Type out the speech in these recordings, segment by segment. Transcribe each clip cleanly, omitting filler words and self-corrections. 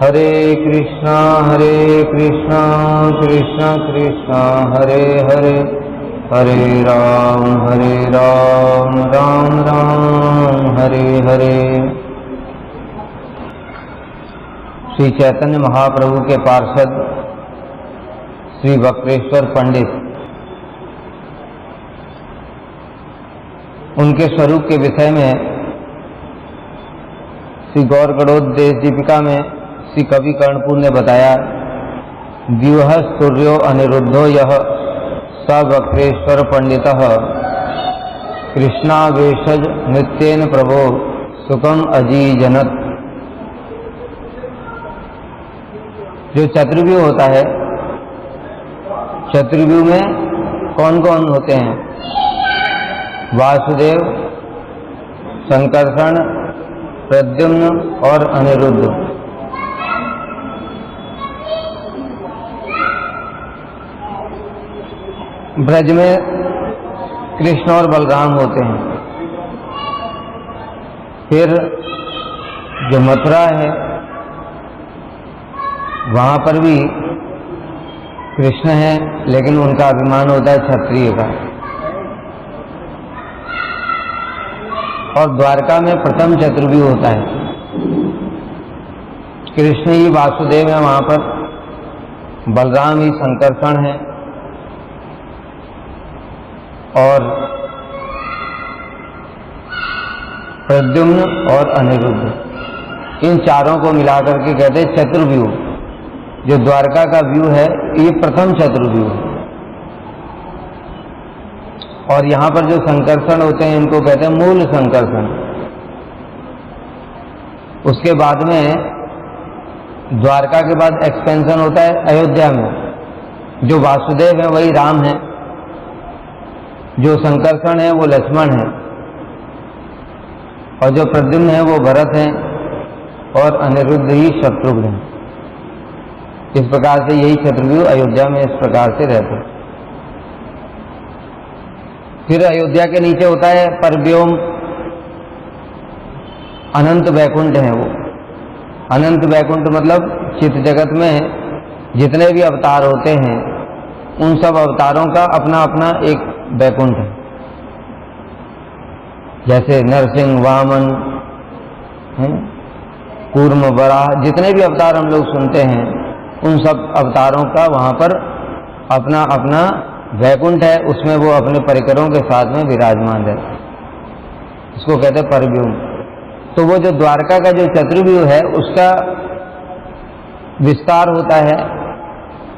हरे कृष्णा कृष्णा कृष्णा हरे हरे, हरे राम राम राम हरे हरे। श्री चैतन्य महाप्रभु के पार्षद श्री वक्रेश्वर पंडित, उनके स्वरूप के विषय में श्री गौरगणोद्देश दीपिका में श्री कवि कर्णपुर ने बताया, व्यूह सूर्यो अनिरुद्धो यह स वक्रेश्वर पंडितः कृष्णावेशज नित्येन प्रभो सुखम अजीजनत। जो चतुर्व्यूह होता है, चतुर्व्यूह में कौन कौन होते हैं? वासुदेव, संकर्षण, प्रद्युम्न और अनिरुद्ध। ब्रज में कृष्ण और बलराम होते हैं। फिर जो मथुरा है वहां पर भी कृष्ण है, लेकिन उनका अभिमान होता है क्षत्रिय का। और द्वारका में प्रथम चतुर्व्यूह होता है, कृष्ण ही वासुदेव है वहां पर, बलराम ही संकर्षण है और प्रद्युम्न और अनिरुद्ध। इन चारों को मिलाकर के कहते हैं चतुर्व्यूह। जो द्वारका का व्यू है ये प्रथम चतुर्व्यूह है। और यहां पर जो संकर्षण होते हैं इनको कहते हैं मूल संकर्षण। उसके बाद में द्वारका के बाद एक्सपेंशन होता है अयोध्या में। जो वासुदेव है वही राम है, जो संकर्षण है वो लक्ष्मण है, और जो प्रद्युम्न है वो भरत है, और अनिरुद्ध ही शत्रुघ्न है। इस प्रकार से यही चतुर्व्यूह अयोध्या में इस प्रकार से रहते हैं। फिर अयोध्या के नीचे होता है परव्योम, अनंत वैकुंठ है वो। अनंत वैकुंठ मतलब चित्त जगत में जितने भी अवतार होते हैं उन सब अवतारों का अपना अपना एक वैकुंठ है। जैसे नरसिंह, वामन, कूर्म, वराह, जितने भी अवतार हम लोग सुनते हैं उन सब अवतारों का वहां पर अपना अपना वैकुंठ है। उसमें वो अपने परिकरों के साथ में विराजमान है, इसको कहते हैं परव्यूह। तो वो जो द्वारका का जो चतुर्व्यूह है उसका विस्तार होता है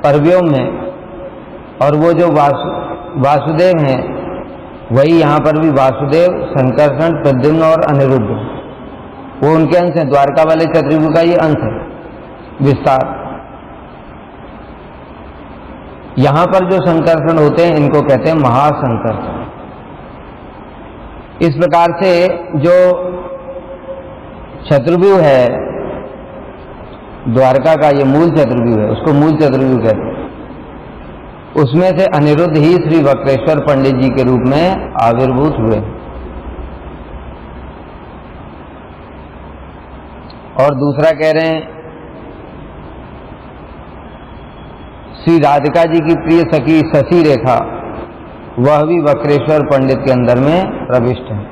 परव्यूह में, और वो जो वासुदेव हैं वही यहाँ पर भी वासुदेव, संकर्षण, प्रद्युम्न और अनिरुद्ध, वो उनके अंश हैं। द्वारका वाले चतुर्व्यूह का ये अंश है, विस्तार। यहां पर जो संकर्षण होते हैं इनको कहते हैं महासंकर्षण। इस प्रकार से जो चतुर्व्यूह है द्वारका का, ये मूल चतुर्व्यूह है, उसको मूल चतुर्व्यूह कहते हैं। उसमें से अनिरुद्ध ही श्री वक्रेश्वर पंडित जी के रूप में आविर्भूत हुए। और दूसरा कह रहे हैं श्री राधिका जी की प्रिय सखी शशि रेखा, वह भी वक्रेश्वर पंडित के अंदर में प्रविष्ट है।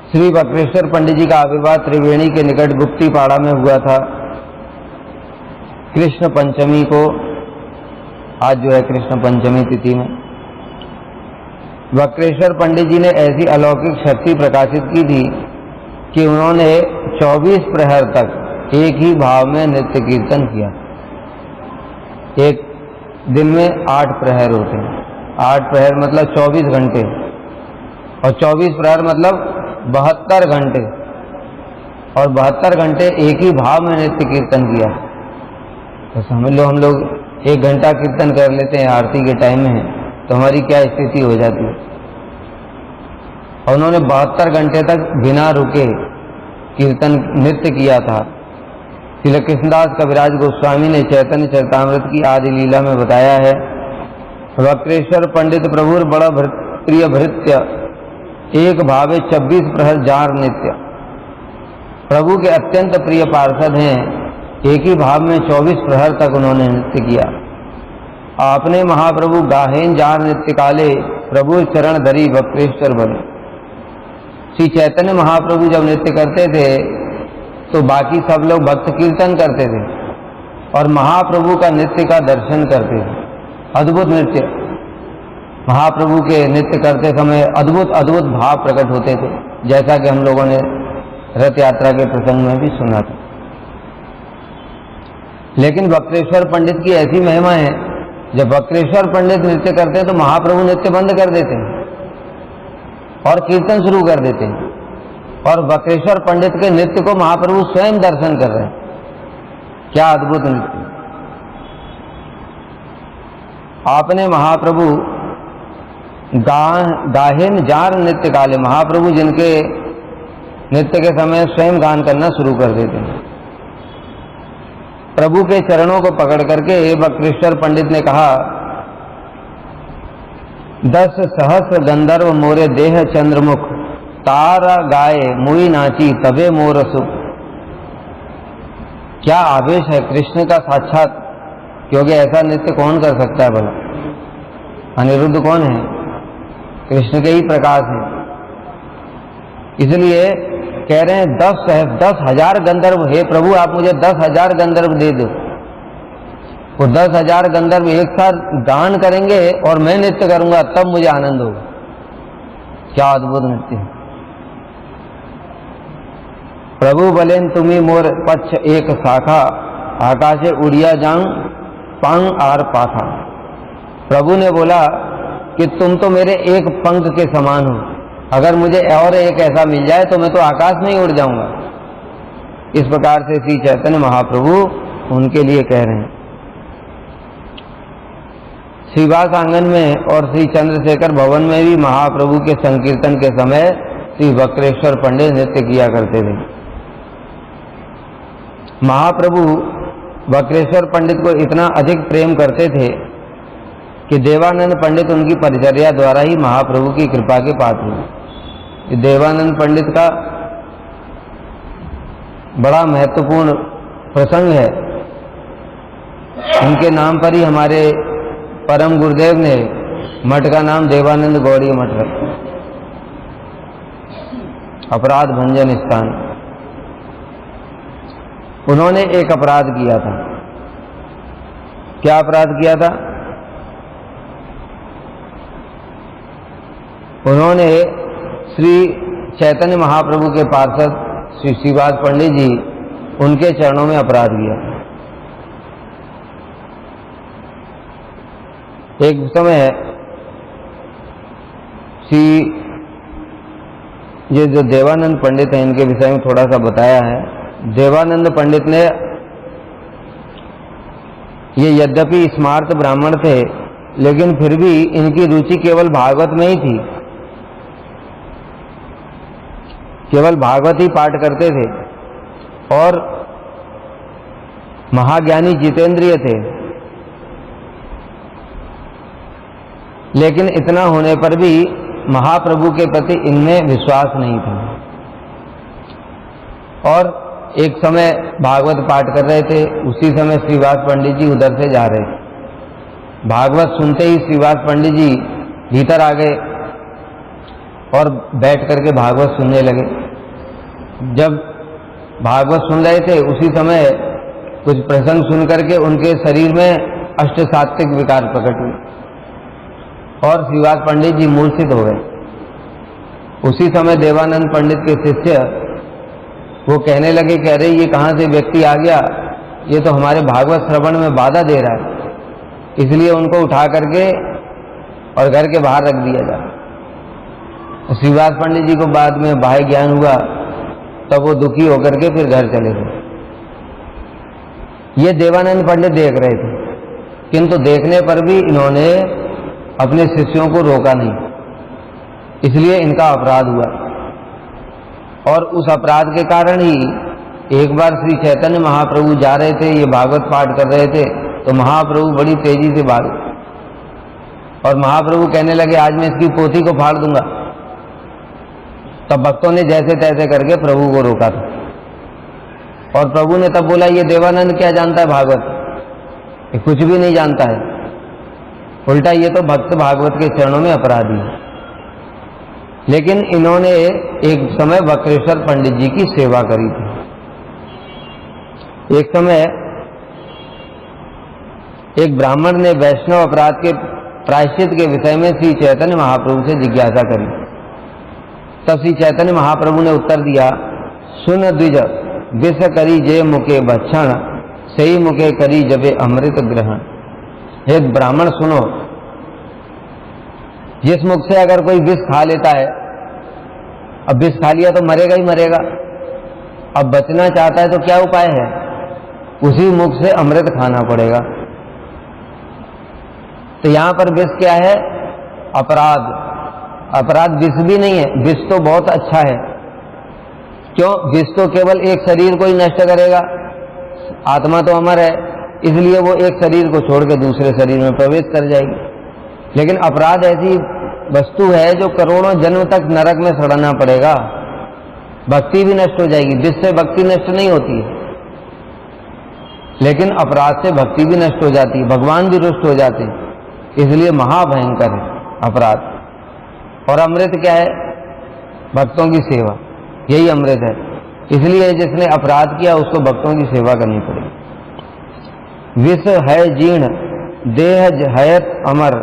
श्री वक्रेश्वर पंडित जी का आविर्भाव त्रिवेणी के निकट गुप्तीपाड़ा में हुआ था कृष्ण पंचमी को। आज जो है कृष्ण पंचमी तिथि में वक्रेश्वर पंडित जी ने ऐसी अलौकिक शक्ति प्रकाशित की थी कि उन्होंने 24 प्रहर तक एक ही भाव में नृत्य कीर्तन किया। एक दिन में 8 प्रहर होते हैं, 8 प्रहर मतलब 24 घंटे, और 24 प्रहर मतलब 72 घंटे, और 72 घंटे एक ही भाव में नृत्य कीर्तन किया। तो समझ लो हम लोग 1 घंटा कीर्तन कर लेते हैं आरती के टाइम में, तो हमारी क्या स्थिति हो जाती है। और उन्होंने 72 घंटे तक बिना रुके कीर्तन नृत्य किया था। श्री कृष्णदास कविराज गोस्वामी ने चैतन्य चरितामृत की आदि लीला में बताया है, वक्रेश्वर पंडित प्रभुर बड़ा प्रिय भृत्य, एक भावे 26 प्रहर जार नित्य। प्रभु के अत्यंत प्रिय पार्षद हैं, एक ही भाव में 24 प्रहर तक उन्होंने नृत्य किया। आपने महाप्रभु गाहेन जार नृत्य काले, प्रभु चरण धरी वक्रेश्वर बने। श्री चैतन्य महाप्रभु जब नृत्य करते थे तो बाकी सब लोग भक्त कीर्तन करते थे और महाप्रभु का नृत्य का दर्शन करते थे। अद्भुत नृत्य, महाप्रभु के नृत्य करते समय अद्भुत अद्भुत भाव प्रकट होते थे, जैसा कि हम लोगों ने रथ यात्रा के प्रसंग में भी सुना था। लेकिन वक्रेश्वर पंडित की ऐसी महिमा है, जब वक्रेश्वर पंडित नृत्य करते हैं तो महाप्रभु नृत्य बंद कर देते हैं और कीर्तन शुरू कर देते हैं, और वक्रेश्वर पंडित के नृत्य को महाप्रभु स्वयं दर्शन कर रहे हैं। क्या अद्भुत नृत्य! आपने महाप्रभु गाहेन जार नृत्य काले, महाप्रभु जिनके नृत्य के समय स्वयं गान करना शुरू कर देते हैं। प्रभु के चरणों को पकड़ करके वक्रेश्वर पंडित ने कहा, 10 सहस्र गंधर्व मोरे देह चंद्रमुख, तारा गाए मुई नाची तबे मोर सुख। क्या आवेश है कृष्ण का साक्षात, क्योंकि ऐसा नृत्य कौन कर सकता है भला? अनिरुद्ध कौन है? कृष्ण के ही प्रकाश है। इसलिए कह रहे हैं 10,000 गंधर्व, हे प्रभु आप मुझे 10,000 गंधर्व दे दो। वो 10,000 गंधर्व एक साथ गान करेंगे और मैं नृत्य करूंगा, तब मुझे आनंद होगा। क्या अद्भुत नृत्य है! प्रभु बलेन तुम्ही मोर पक्ष एक शाखा, आकाशे उड़िया जांग पंग आर पाखा। प्रभु ने बोला कि तुम तो मेरे एक पंख के समान हो, अगर मुझे और एक ऐसा मिल जाए तो मैं तो आकाश में ही उड़ जाऊंगा। इस प्रकार से श्री चैतन्य महाप्रभु उनके लिए कह रहे हैं। श्रीवास आंगन में और श्री चंद्रशेखर भवन में भी महाप्रभु के संकीर्तन के समय श्री वक्रेश्वर पंडित नृत्य किया करते थे। महाप्रभु वक्रेश्वर पंडित को इतना अधिक प्रेम करते थे कि देवानंद पंडित उनकी परिचर्या द्वारा ही महाप्रभु की कृपा के पात्र हुए। देवानंद पंडित का बड़ा महत्वपूर्ण प्रसंग है। उनके नाम पर ही हमारे परम गुरुदेव ने मठ का नाम देवानंद गौड़ी मठ रखा, अपराध भंजन स्थान। उन्होंने एक अपराध किया था। क्या अपराध किया था? उन्होंने श्री चैतन्य महाप्रभु के पार्षद श्री श्रीवास पंडित जी, उनके चरणों में अपराध किया। एक समय श्री ये जो देवानंद पंडित हैं, इनके विषय में थोड़ा सा बताया है। देवानंद पंडित ने, ये यद्यपि स्मार्त ब्राह्मण थे, लेकिन फिर भी इनकी रुचि केवल भागवत में ही थी। केवल भागवत ही पाठ करते थे और महाज्ञानी जितेंद्रिय थे। लेकिन इतना होने पर भी महाप्रभु के प्रति इनमें विश्वास नहीं था। और एक समय भागवत पाठ कर रहे थे, उसी समय श्रीवास पंडित जी उधर से जा रहे थे। भागवत सुनते ही श्रीवास पंडित जी भीतर आ गए और बैठ करके भागवत सुनने लगे। जब भागवत सुन रहे थे, उसी समय कुछ प्रसंग सुन करके उनके शरीर में अष्ट सात्विक विकार प्रकट हुए और श्रीवास पंडित जी मूर्छित हो गए। उसी समय देवानंद पंडित के शिष्य वो कहने लगे कि अरे ये कहाँ से व्यक्ति आ गया, ये तो हमारे भागवत श्रवण में बाधा दे रहा है, इसलिए उनको उठा करके और घर के बाहर रख दिया जाए। श्रीवास पंडित जी को बाद में बाह्य ज्ञान हुआ, तब वो दुखी होकर के फिर घर चले गए। ये देवानंद पंडित देख रहे थे, किंतु देखने पर भी इन्होंने अपने शिष्यों को रोका नहीं, इसलिए इनका अपराध हुआ। और उस अपराध के कारण ही एक बार श्री चैतन्य महाप्रभु जा रहे थे, ये भागवत पाठ कर रहे थे, तो महाप्रभु बड़ी तेजी से भागे और महाप्रभु कहने लगे आज मैं इसकी पोथी को फाड़ दूंगा। तब भक्तों ने जैसे तैसे करके प्रभु को रोका था और प्रभु ने तब बोला ये देवानंद क्या जानता है भागवत, ये कुछ भी नहीं जानता है, उल्टा ये तो भक्त भागवत के चरणों में अपराधी है। लेकिन इन्होंने एक समय वक्रेश्वर पंडित जी की सेवा करी थी। एक समय एक ब्राह्मण ने वैष्णव अपराध के प्रायश्चित के विषय में श्री चैतन्य महाप्रभु से जिज्ञासा करी। तब श्री चैतन्य महाप्रभु ने उत्तर दिया, सुन द्विज विष करी जे मुके भक्षण, सही मुके करी जबे अमृत ग्रहण। हे ब्राह्मण सुनो, जिस मुख से अगर कोई विष खा लेता है, अब विष खा लिया तो मरेगा ही मरेगा, अब बचना चाहता है तो क्या उपाय है, उसी मुख से अमृत खाना पड़ेगा। तो यहां पर विष क्या है, अपराध। अपराध विष भी नहीं है, विष तो बहुत अच्छा है। क्यों, विष तो केवल एक शरीर को ही नष्ट करेगा, आत्मा तो अमर है, इसलिए वो एक शरीर को छोड़ के दूसरे शरीर में प्रवेश कर जाएगी। लेकिन अपराध ऐसी वस्तु है जो करोड़ों जन्म तक नरक में सड़ना पड़ेगा, भक्ति भी नष्ट हो जाएगी। विष से भक्ति नष्ट नहीं होती है, लेकिन अपराध से भक्ति भी नष्ट हो जाती है, भगवान भी रुष्ट हो जाते हैं, इसलिए महाभयंकर है अपराध। और अमृत क्या है, भक्तों की सेवा, यही अमृत है। इसलिए जिसने अपराध किया उसको भक्तों की सेवा करनी पड़ेगी। विष है जीर्ण देह हयत अमर,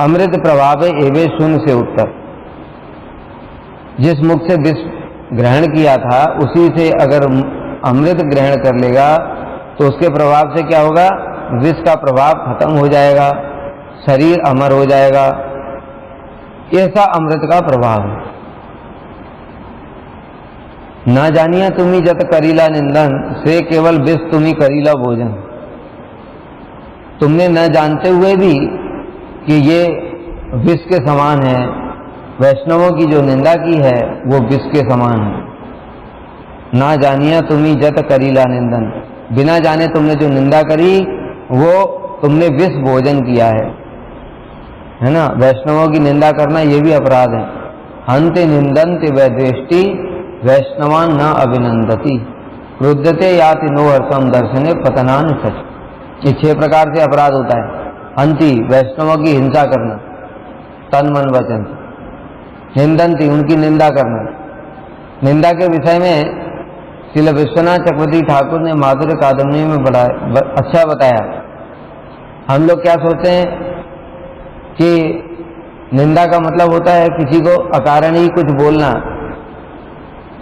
अमृत प्रभावे एवे शून्य से उत्तर। जिस मुख से विष ग्रहण किया था उसी से अगर अमृत ग्रहण कर लेगा तो उसके प्रभाव से क्या होगा, विष का प्रभाव खत्म हो जाएगा, शरीर अमर हो जाएगा। ऐसा अमृत का प्रभाव है। ना जानिया तुम्ही जत करीला निंदन, से केवल विष तुम्ही करीला भोजन। तुमने न जानते हुए भी कि ये विष के समान है, वैष्णवों की जो निंदा की है वो विष के समान है। ना जानिया तुम्ही जत करीला निंदन, बिना जाने तुमने जो निंदा करी वो तुमने विष भोजन किया है ना। वैष्णवों की निंदा करना ये भी अपराध है। हंते निंदन्ति वैद्वेष्टि, वैष्णवान न अभिनंदति, क्रुद्धते याति नो हर्षम दर्शने पतनान सच। ये 6 प्रकार से अपराध होता है। हंति, वैष्णवों की हिंसा करना, तन मन वचन। निंदन्ति, उनकी निंदा करना। निंदा के विषय में श्रील विश्वनाथ चक्रवर्ती ठाकुर ने माधुर्य कादम्बरी में बड़ा अच्छा बताया। हम लोग क्या सोचते हैं कि निंदा का मतलब होता है किसी को अकारण ही कुछ बोलना,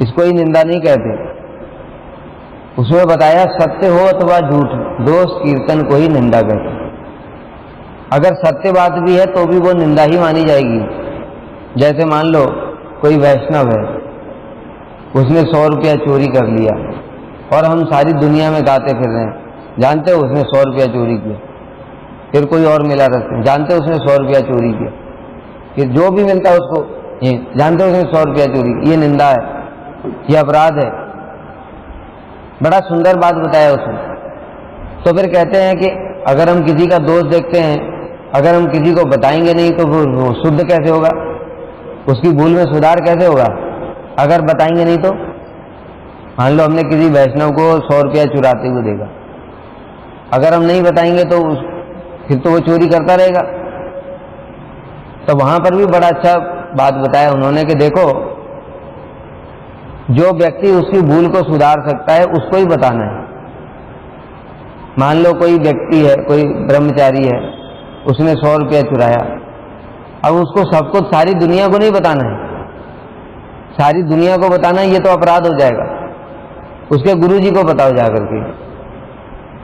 इसको ही निंदा नहीं कहते। उसमें बताया सत्य हो अथवा झूठ, दोष कीर्तन को ही निंदा कहते। अगर सत्य बात भी है तो भी वो निंदा ही मानी जाएगी। जैसे मान लो कोई वैष्णव है, उसने 100 रुपया चोरी कर लिया और हम सारी दुनिया में गाते फिर रहे हैं, जानते हो उसने 100 रुपया चोरी किया। फिर कोई और मिला रस्ते, जानते हो उसने 100 रुपया चोरी किया। फिर जो भी मिलता है उसको ये जानते हो उसने 100 रुपया चोरी किया। ये निंदा है, ये अपराध है। बड़ा सुंदर बात बताया उसने। तो फिर कहते हैं कि अगर हम किसी का दोष देखते हैं, अगर हम किसी को बताएंगे नहीं तो वो शुद्ध कैसे होगा, उसकी भूल में सुधार कैसे होगा अगर बताएंगे नहीं तो। मान लो हमने किसी वैष्णव को 100 रुपया चुराते हुए देखा, अगर हम नहीं बताएंगे तो फिर तो वो चोरी करता रहेगा। तो वहां पर भी बड़ा अच्छा बात बताया उन्होंने कि देखो, जो व्यक्ति उसकी भूल को सुधार सकता है उसको ही बताना है। मान लो कोई व्यक्ति है, कोई ब्रह्मचारी है, उसने 100 रुपया चुराया, अब उसको सबको, सारी दुनिया को नहीं बताना है। सारी दुनिया को बताना ये तो अपराध हो जाएगा। उसके गुरुजी को बताओ जाकर के,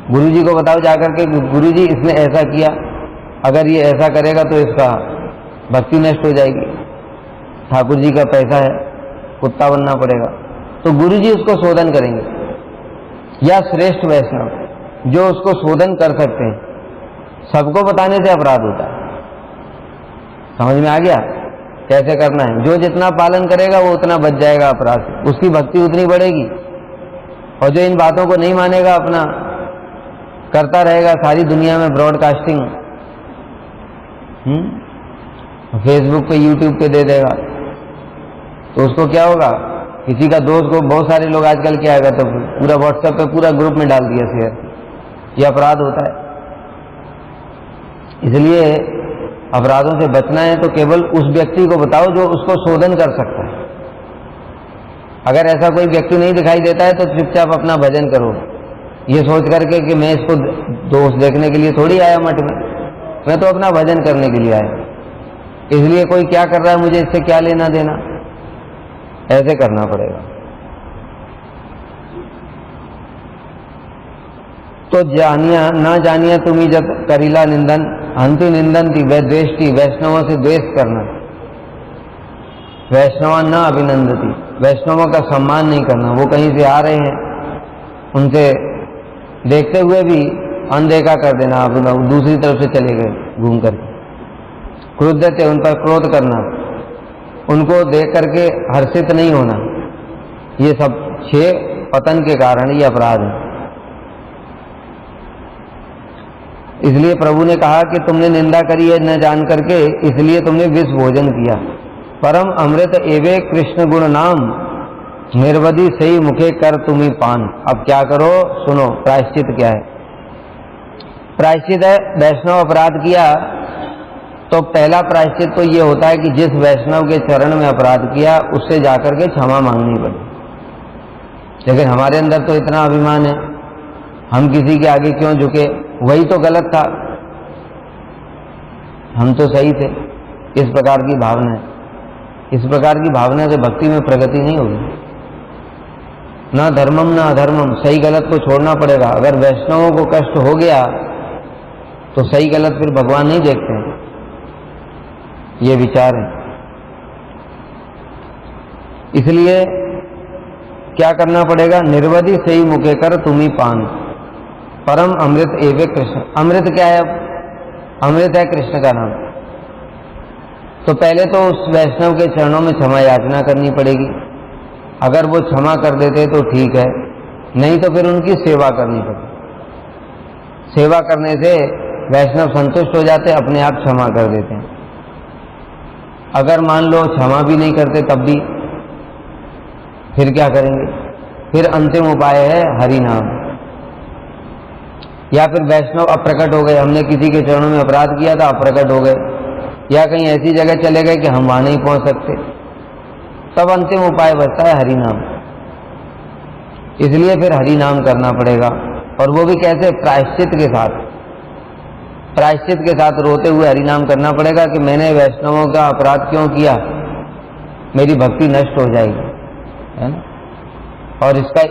गुरुजी को बताओ जाकर के, गुरुजी इसने ऐसा किया, अगर ये ऐसा करेगा तो इसका भक्ति नष्ट हो जाएगी, ठाकुर जी का पैसा है, कुत्ता बनना पड़ेगा। तो गुरुजी उसको शोधन करेंगे। या श्रेष्ठ वैष्णव जो उसको शोधन कर सकते हैं, सबको बताने से अपराध होता है। समझ में आ गया कैसे करना है? जो जितना पालन करेगा वो उतना बच जाएगा अपराध से, उसकी भक्ति उतनी बढ़ेगी। और जो इन बातों को नहीं मानेगा, अपना करता रहेगा सारी दुनिया में ब्रॉडकास्टिंग, फेसबुक पे, यूट्यूब पे दे देगा, तो उसको क्या होगा? किसी का दोस्त को, बहुत सारे लोग आजकल क्या है, तो पूरा व्हाट्सएप पे पूरा ग्रुप में डाल दिया शेयर, ये अपराध होता है। इसलिए अपराधों से बचना है तो केवल उस व्यक्ति को बताओ जो उसको शोधन कर सकता है। अगर ऐसा कोई व्यक्ति नहीं दिखाई देता है तो चुपचाप अपना भजन करो, ये सोच करके कि मैं इसको दोष देखने के लिए थोड़ी आया मठ में, मैं तो अपना भजन करने के लिए आया, इसलिए कोई क्या कर रहा है मुझे इससे क्या लेना देना, ऐसे करना पड़ेगा। तो जानिया ना जानिया तुम्ही जब करीला निंदन हंतु निंदन थी वह द्वेष्टि, वैष्णवों से द्वेष करना, वैष्णवा न अभिनंदती, वैष्णवों का सम्मान नहीं करना। वो कहीं से आ रहे हैं, उनसे देखते हुए भी अनदेखा कर देना, आप दूसरी तरफ से चले गए घूम करके। क्रुद्ध थे, उन पर क्रोध करना, उनको देख करके हर्षित नहीं होना, ये सब 6 पतन के कारण ये अपराध है। इसलिए प्रभु ने कहा कि तुमने निंदा करी है न जान करके, इसलिए तुमने विष भोजन किया। परम अमृत एवे कृष्ण गुण नाम, निर्वधि सही मुखे कर तुम्ही पान। अब क्या करो, सुनो प्रायश्चित क्या है। प्रायश्चित है, वैष्णव अपराध किया तो पहला प्रायश्चित तो ये होता है कि जिस वैष्णव के चरण में अपराध किया उससे जाकर के क्षमा मांगनी पड़े। लेकिन हमारे अंदर तो इतना अभिमान है, हम किसी के आगे क्यों झुके, वही तो गलत था, हम तो सही थे। इस प्रकार की भावना है, इस प्रकार की भावना से भक्ति में प्रगति नहीं होगी। ना धर्मम ना अधर्मम, सही गलत को छोड़ना पड़ेगा। अगर वैष्णवों को कष्ट हो गया तो सही गलत फिर भगवान नहीं देखते हैं, ये विचार है। इसलिए क्या करना पड़ेगा, निर्वधि सही मुखे कर तुम्ही पान, परम अमृत एवे कृष्ण। अमृत क्या है? अमृत है कृष्ण का नाम। तो पहले तो उस वैष्णव के चरणों में क्षमा याचना करनी पड़ेगी। अगर वो क्षमा कर देते तो ठीक है, नहीं तो फिर उनकी सेवा करनी पड़ेगी। सेवा करने से वैष्णव संतुष्ट हो जाते, अपने आप क्षमा कर देते हैं। अगर मान लो क्षमा भी नहीं करते तब भी, फिर क्या करेंगे? फिर अंतिम उपाय है हरि नाम। या फिर वैष्णव अप्रकट हो गए, हमने किसी के चरणों में अपराध किया था, अप्रकट हो गए, या कहीं ऐसी जगह चले गए कि हम वहां नहीं पहुंच सकते, तब अंतिम उपाय बचता है हरि नाम। इसलिए फिर हरि नाम करना पड़ेगा, और वो भी कैसे? प्रायश्चित के साथ। प्रायश्चित के साथ रोते हुए हरि नाम करना पड़ेगा कि मैंने वैष्णवों का अपराध क्यों किया, मेरी भक्ति नष्ट हो जाएगी, है ना। और इसका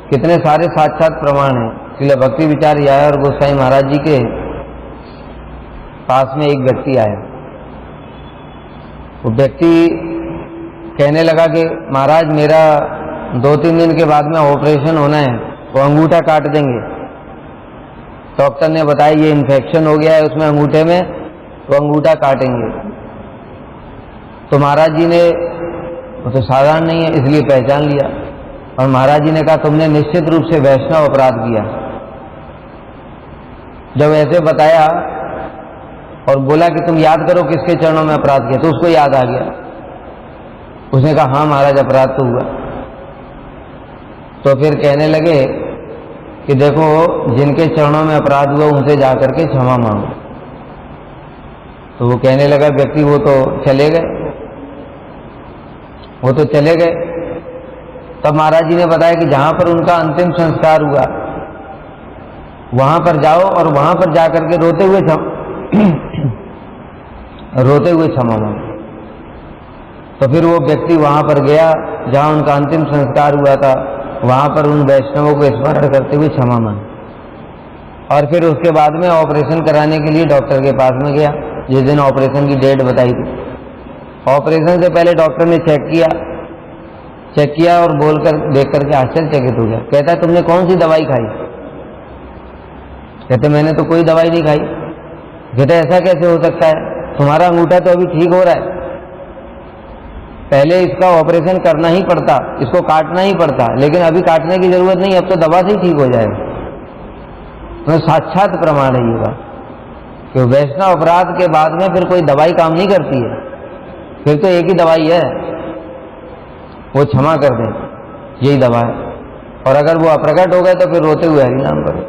कितने सारे साक्षात प्रमाण हैं। इसलिए भक्ति विचार आया और गोसाई महाराज जी के पास में एक व्यक्ति आया। वो व्यक्ति कहने लगा कि महाराज मेरा 2-3 दिन के बाद में ऑपरेशन होना है, वो अंगूठा काट देंगे। डॉक्टर ने बताया ये इन्फेक्शन हो गया है उसमें अंगूठे में, तो अंगूठा काटेंगे। तो महाराज जी ने, वो तो साधारण नहीं है इसलिए पहचान लिया, और महाराज जी ने कहा तुमने निश्चित रूप से वैष्णव अपराध किया। जब ऐसे बताया और बोला कि तुम याद करो किसके चरणों में अपराध किया, तो उसको याद आ गया। उसने कहा हाँ महाराज अपराध तो हुआ। तो फिर कहने लगे कि देखो जिनके चरणों में अपराध हुआ उनसे जाकर के क्षमा मांगो। तो वो कहने लगा व्यक्ति, वो तो चले गए, वो तो चले गए। तब महाराज जी ने बताया कि जहां पर उनका अंतिम संस्कार हुआ वहां पर जाओ और वहां पर जाकर के रोते हुए क्षमा मांगो। तो फिर वो व्यक्ति वहां पर गया जहां उनका अंतिम संस्कार हुआ था, वहां पर उन वैष्णवों को स्मरण करते हुए क्षमा मांगी। और फिर उसके बाद में ऑपरेशन कराने के लिए डॉक्टर के पास में गया, जिस दिन ऑपरेशन की डेट बताई थी। ऑपरेशन से पहले डॉक्टर ने चेक किया और बोलकर देख करके आश्चर्यचकित हो गया। कहता है तुमने कौन सी दवाई खाई? कहते मैंने तो कोई दवाई नहीं खाई। कहते ऐसा कैसे हो सकता है, तुम्हारा अंगूठा तो अभी ठीक हो रहा है। पहले इसका ऑपरेशन करना ही पड़ता, इसको काटना ही पड़ता, लेकिन अभी काटने की जरूरत नहीं, अब तो दवा से ही ठीक हो जाएगा। तो साक्षात प्रमाण है ये बात कि वैष्णव अपराध के बाद में फिर कोई दवाई काम नहीं करती है, फिर तो एक ही दवाई है, वो क्षमा कर दें, यही दवा है। और अगर वो अप्रकट हो गए तो फिर रोते हुए हरि नाम करें।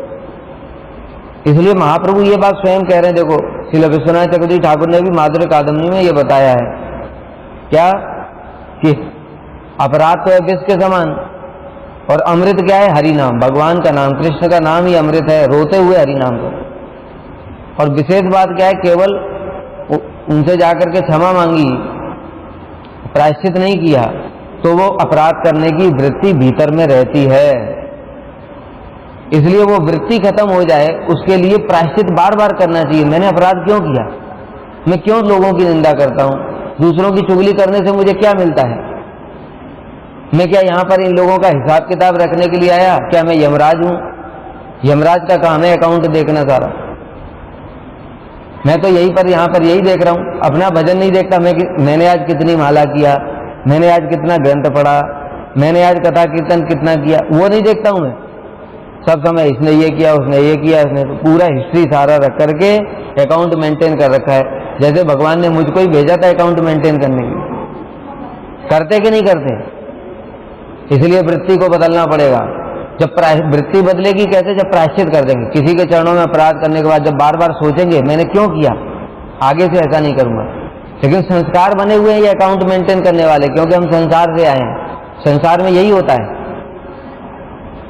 इसलिए महाप्रभु ये बात स्वयं कह रहे हैं। देखो श्रील विश्वनाथ चक्रवर्ती ठाकुर ने भी माधुर्य कादम्बनी में ये बताया है क्या कि अपराध तो है विष के समान, और अमृत क्या है? हरि नाम, भगवान का नाम, कृष्ण का नाम ही अमृत है। रोते हुए हरि नाम करो। और विशेष बात क्या है? केवल उनसे जाकर के क्षमा मांगी, प्रायश्चित नहीं किया, तो वो अपराध करने की वृत्ति भीतर में रहती है। इसलिए वो वृत्ति खत्म हो जाए उसके लिए प्रायश्चित बार बार करना चाहिए। मैंने अपराध क्यों किया? मैं क्यों लोगों की निंदा करता हूं? दूसरों की चुगली करने से मुझे क्या मिलता है? मैं क्या यहां पर इन लोगों का हिसाब किताब रखने के लिए आया? क्या मैं यमराज हूं? यमराज का काम है अकाउंट देखना सारा। मैं तो यहीं पर यहां पर यही देख रहा हूं, अपना भजन नहीं देखता। मैंने आज कितनी माला किया, मैंने आज कितना ग्रंथ पढ़ा, मैंने आज कथा कीर्तन कितना किया, वो नहीं देखता हूं मैं। सब समय इसने ये किया, उसने ये किया, उसने पूरा हिस्ट्री सारा रख करके अकाउंट मेंटेन कर रखा है। जैसे भगवान ने मुझको ही भेजा था अकाउंट मेंटेन करने के लिए। करते कि नहीं करते? इसलिए वृत्ति को बदलना पड़ेगा। जब वृत्ति बदलेगी कैसे? जब प्रायश्चित कर देंगे। किसी के चरणों में अपराध करने के बाद जब बार बार सोचेंगे मैंने क्यों किया, आगे से ऐसा नहीं करूंगा। लेकिन संस्कार बने हुए हैं ये अकाउंट मेंटेन करने वाले, क्योंकि हम संसार से आए हैं। संसार में यही होता है।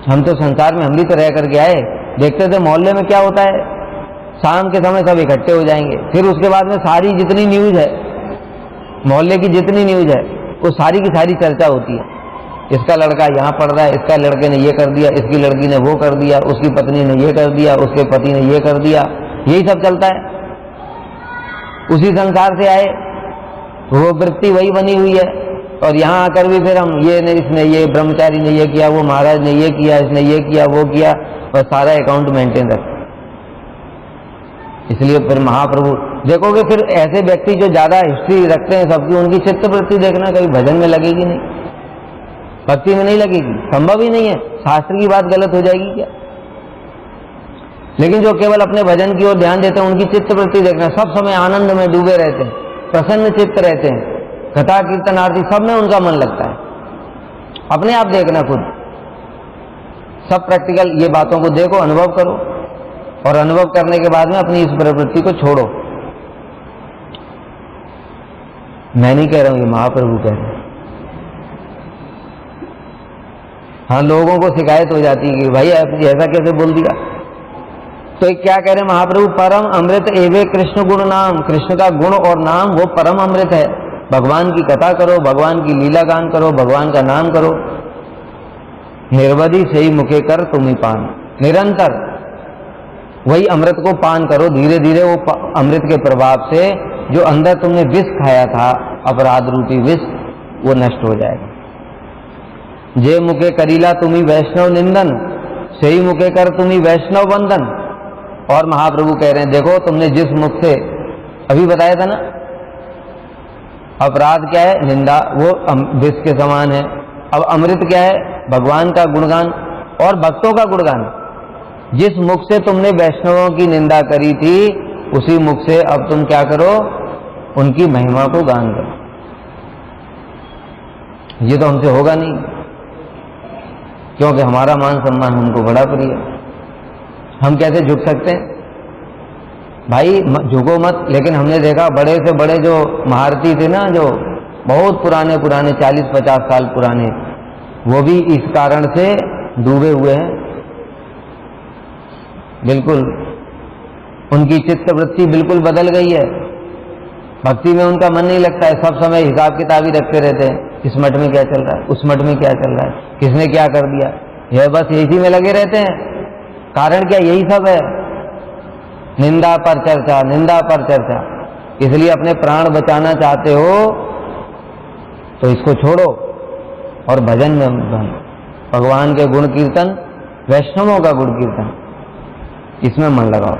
हम तो संसार में हम भी तो रह करके आए। देखते थे मोहल्ले में क्या होता है, शाम के समय सब इकट्ठे हो जाएंगे, फिर उसके बाद में सारी जितनी न्यूज है, मोहल्ले की जितनी न्यूज है, वो सारी की सारी चर्चा होती है। इसका लड़का यहाँ पढ़ रहा है, इसका लड़के ने ये कर दिया, इसकी लड़की ने वो कर दिया, उसकी पत्नी ने ये कर दिया, उसके पति ने ये कर दिया, यही सब चलता है। उसी संसार से आए, वो वृत्ति वही बनी हुई है। और यहाँ आकर भी फिर हम ये ने, इसने ये, ब्रह्मचारी ने ये किया, वो महाराज ने ये किया, इसने ये किया, वो किया, और सारा अकाउंट मेंटेन रखते। इसलिए फिर महाप्रभु देखोगे, फिर ऐसे व्यक्ति जो ज्यादा हिस्ट्री रखते हैं सबकी, उनकी चित्तवृत्ति देखना कभी भजन में लगेगी नहीं, भक्ति में नहीं लगेगी, संभव ही नहीं है। शास्त्र की बात गलत हो जाएगी क्या? लेकिन जो केवल अपने भजन की ओर ध्यान देते हैं, उनकी चित्तवृत्ति देखना, सब समय आनंद में डूबे रहते हैं, प्रसन्न चित्त रहते हैं, कथा कीर्तन आरती सब में उनका मन लगता है। अपने आप देखना, खुद सब प्रैक्टिकल ये बातों को देखो, अनुभव करो, और अनुभव करने के बाद में अपनी इस प्रवृत्ति को छोड़ो। मैं नहीं कह रहा हूं, ये महाप्रभु कह रहे हैं। हाँ, लोगों को शिकायत हो जाती है कि भाई ऐसा कैसे बोल दिया। तो क्या कह रहे हैं महाप्रभु? परम अमृत एवे कृष्ण गुण नाम। कृष्ण का गुण और नाम वो परम अमृत है। भगवान की कथा करो, भगवान की लीला गान करो, भगवान का नाम करो। निर्वधि से ही मुखे कर तुम ही पान। निरंतर वही अमृत को पान करो। धीरे धीरे वो अमृत के प्रभाव से जो अंदर तुमने विष खाया था, अपराध रूपी विष, वो नष्ट हो जाएगा। जे मुखे करीला तुम्ही वैष्णव निंदन, सही मुखे कर तुम्ही वैष्णव वंदन। और महाप्रभु कह रहे हैं, देखो तुमने जिस मुख से अभी बताया था ना, अपराध क्या है? निंदा, वो विष के समान है। अब अमृत क्या है? भगवान का गुणगान और भक्तों का गुणगान। जिस मुख से तुमने वैष्णवों की निंदा करी थी, उसी मुख से अब तुम क्या करो? उनकी महिमा को गान करो। ये तो हमसे होगा नहीं, क्योंकि हमारा मान सम्मान हमको बड़ा प्रिय है। हम कैसे झुक सकते हैं? भाई झुको मत। लेकिन हमने देखा बड़े से बड़े जो महारथी थे ना, जो बहुत पुराने 40-50 साल पुराने, वो भी इस कारण से डूबे हुए हैं। बिल्कुल उनकी चित्तवृत्ति बिल्कुल बदल गई है। भक्ति में उनका मन नहीं लगता है। सब समय हिसाब किताब ही रखते रहते हैं, इस मठ में क्या चल रहा है, उस मठ में क्या चल रहा है, किसने क्या कर दिया, यह बस इसी में लगे रहते हैं। कारण क्या? यही सब है, निंदा पर चर्चा, निंदा पर चर्चा। इसलिए अपने प्राण बचाना चाहते हो तो इसको छोड़ो और भजन में भगवान के गुण कीर्तन, वैष्णवों का गुण कीर्तन, इसमें मन लगाओ।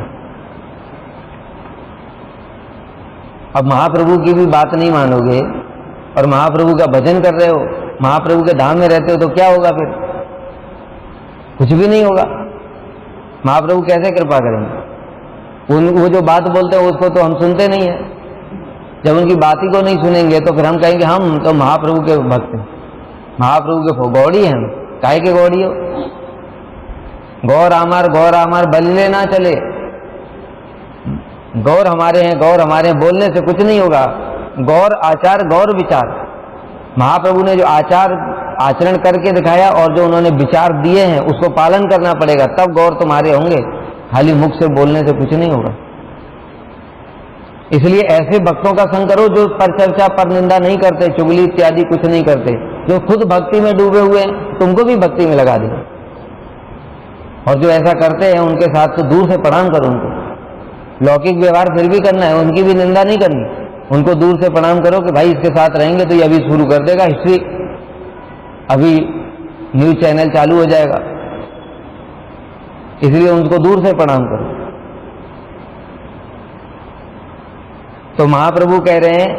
अब महाप्रभु की भी बात नहीं मानोगे और महाप्रभु का भजन कर रहे हो, महाप्रभु के धाम में रहते हो, तो क्या होगा फिर? कुछ भी नहीं होगा। महाप्रभु कैसे कृपा करेंगे? वो जो बात बोलते हैं उसको तो हम सुनते नहीं है। जब उनकी बात ही को नहीं सुनेंगे तो फिर हम कहेंगे हम तो महाप्रभु के भक्त हैं, महाप्रभु के गौड़ी हैं। हम काहे के गौड़ी हो? गौर आमार बल्ले ना चले। गौर हमारे हैं, गौर हमारे हैं बोलने से कुछ नहीं होगा। गौर आचार, गौर विचार। महाप्रभु ने जो आचरण करके दिखाया और जो उन्होंने विचार दिए हैं उसको पालन करना पड़ेगा, तब गौर तुम्हारे होंगे। खाली मुख से बोलने से कुछ नहीं होगा। इसलिए ऐसे भक्तों का संग करो जो पर चर्चा, पर निंदा नहीं करते, चुगली इत्यादि कुछ नहीं करते, जो खुद भक्ति में डूबे हुए हैं, तुमको भी भक्ति में लगा देंगे। और जो ऐसा करते हैं उनके साथ तो दूर से प्रणाम करो। उनको लौकिक व्यवहार फिर भी करना है, उनकी भी निंदा नहीं करनी। उनको दूर से प्रणाम करो कि भाई इसके साथ रहेंगे तो ये अभी शुरू कर देगा हिस्ट्री, अभी न्यूज चैनल चालू हो जाएगा, इसलिए उनको दूर से प्रणाम करो। तो महाप्रभु कह रहे हैं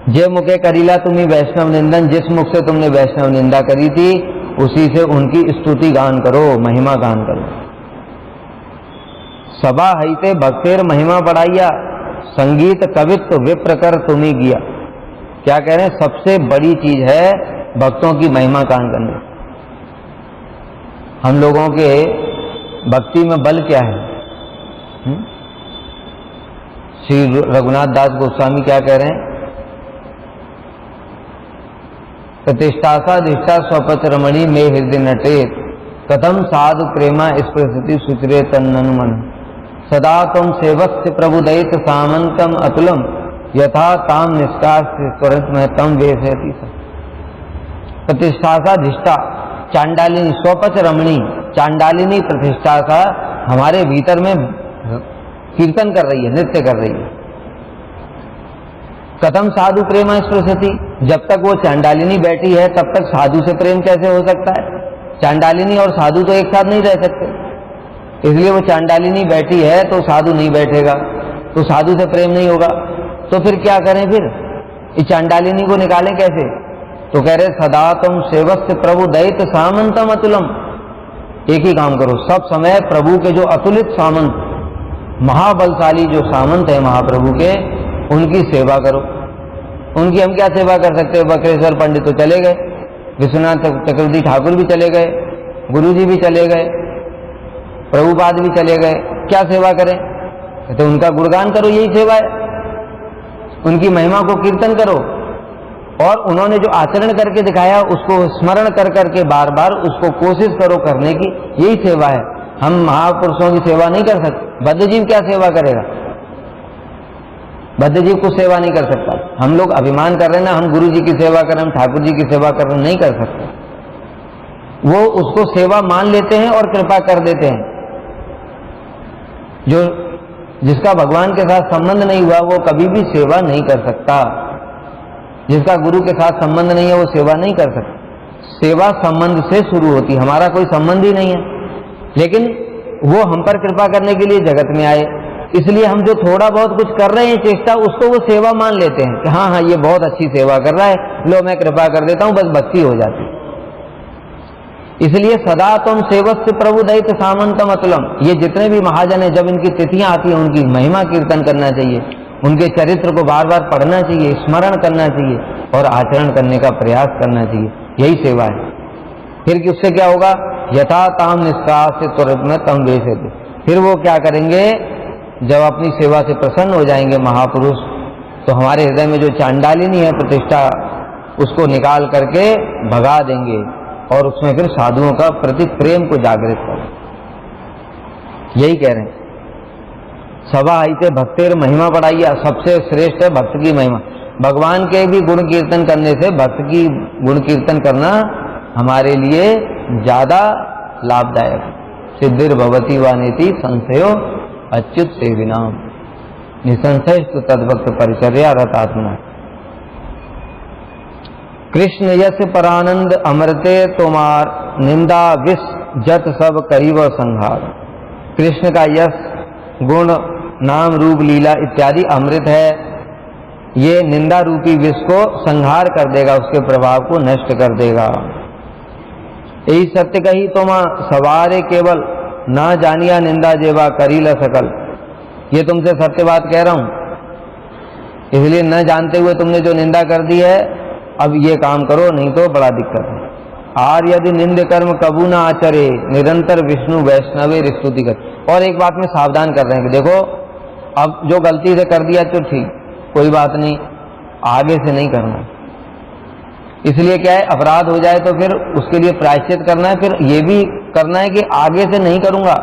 जे मुखे करीला तुम्ही वैष्णव निंदन, जिस मुख से तुमने वैष्णव निंदा करी थी उसी से उनकी स्तुति गान करो, महिमा गान करो। सभा हईते भक्तेर महिमा बढ़ाइया, संगीत कवित्व विप्र कर तुम्ही किया। क्या कह रहे हैं? सबसे बड़ी चीज है भक्तों की महिमा गान करना। हम लोगों के भक्ति में बल क्या है? श्री रघुनाथ दास गोस्वामी क्या कह रहे हैं? प्रतिष्ठासा दिष्टा स्वपच रमणी में हृदय नटेत, कथम साधु प्रेमा स्पृशति सुचरे तन्नन मन, सदा तुम सेवस्य प्रभुदयित सामंतम अतुलम, यथा ताम निष्काश त्वरित में तम वेशयति। प्रतिष्ठासा धिष्ठा चांडालिनी स्वपच रमणी, चांडालिनी प्रतिष्ठासा हमारे भीतर में कीर्तन कर रही है, नृत्य कर रही है। कथम साधु प्रेमा स्पृशति, जब तक वो चांडालिनी बैठी है तब तक साधु से प्रेम कैसे हो सकता है? चांडालिनी और साधु तो एक साथ नहीं रह सकते, इसलिए वो चांडालिनी बैठी है तो साधु नहीं बैठेगा, तो साधु से प्रेम नहीं होगा। तो फिर क्या करें? फिर इस चांडालिनी को निकालें कैसे? तो कह रहे सदा तुम सेवस्य प्रभु दयित सामंतम अतुलम। एक ही काम करो, सब समय प्रभु के जो अतुलित सामंत, महाबलशाली जो सामंत है महाप्रभु के, उनकी सेवा करो। उनकी हम क्या सेवा कर सकते हैं? बकरेश्वर पंडित तो चले गए, विश्वनाथ चक्रवर्ती ठाकुर भी चले गए, गुरुजी भी चले गए, प्रभुपाद भी चले गए, क्या सेवा करें? तो उनका गुणगान करो, यही सेवा है। उनकी महिमा को कीर्तन करो और उन्होंने जो आचरण करके दिखाया उसको स्मरण कर करके बार बार उसको कोशिश करो करने की, यही सेवा है। हम महापुरुषों की सेवा नहीं कर सकते। बद्धजीव क्या सेवा करेगा? बद्धजीव को सेवा नहीं कर सकता। हम लोग अभिमान कर रहे हैं ना, हम गुरु जी की सेवा कर रहे हैं, हम ठाकुर जी की सेवा कर रहे हैं, नहीं कर सकते। वो उसको सेवा मान लेते हैं और कृपा कर देते हैं। जो जिसका भगवान के साथ संबंध नहीं हुआ वो कभी भी सेवा नहीं कर सकता। जिसका गुरु के साथ संबंध नहीं है वो सेवा नहीं कर सकता। सेवा संबंध से शुरू होती, हमारा कोई संबंध ही नहीं है, लेकिन वो हम पर कृपा करने के लिए जगत में आए, इसलिए हम जो थोड़ा बहुत कुछ कर रहे हैं चेष्टा, उसको वो सेवा मान लेते हैं कि हाँ हाँ ये बहुत अच्छी सेवा कर रहा है, लो मैं कृपा कर देता हूं, बस भक्ति हो जाती। इसलिए सदा तुम सेवस्य प्रभु दयित सामंतम अतुलम। ये जितने भी महाजन है, जब इनकी तिथियां आती हैं उनकी महिमा कीर्तन करना चाहिए, उनके चरित्र को बार बार पढ़ना चाहिए, स्मरण करना चाहिए और आचरण करने का प्रयास करना चाहिए, यही सेवा है। फिर कि उससे क्या होगा? यथा ताम निष्कास से त्वरित में तम वेशयति। फिर वो क्या करेंगे? जब अपनी सेवा से प्रसन्न हो जाएंगे महापुरुष, तो हमारे हृदय में जो चांडालिनी है प्रतिष्ठा, उसको निकाल करके भगा देंगे और उसमें फिर साधुओं का प्रति प्रेम को जागृत करें। यही कह रहे हैं, सभा आईते भक्तेर महिमा बढ़ाइया। सबसे श्रेष्ठ है भक्त की महिमा। भगवान के भी गुण कीर्तन करने से भक्त की गुण कीर्तन करना हमारे लिए ज्यादा लाभदायक। सिद्धिर भवती वानेति संशयो अच्युत सेविनाम, निसंशय तद्भक्त परिचर्या रतात्मा। कृष्ण यश परानंद अमृते तोमार, निंदा विष जत सब करीब संहार। कृष्ण का यश, गुण, नाम, रूप, लीला इत्यादि अमृत है, ये निंदा रूपी विष को संहार कर देगा, उसके प्रभाव को नष्ट कर देगा। यही सत्य कही तो मां सवारे केवल, ना जानिया निंदा जेवा करीला सकल। ये तुमसे सत्य बात कह रहा हूं, इसलिए न जानते हुए तुमने जो निंदा कर दी है, अब ये काम करो, नहीं तो बड़ा दिक्कत है। आर यदि निंद कर्म कबू ना आचरे, निरंतर विष्णु वैष्णवे स्तुति कर। और एक बात में सावधान कर रहे हैं कि देखो, अब जो गलती से कर दिया तो ठीक, कोई बात नहीं, आगे से नहीं करना। इसलिए क्या है, अपराध हो जाए तो फिर उसके लिए प्रायश्चित करना है, फिर ये भी करना है कि आगे से नहीं करूंगा।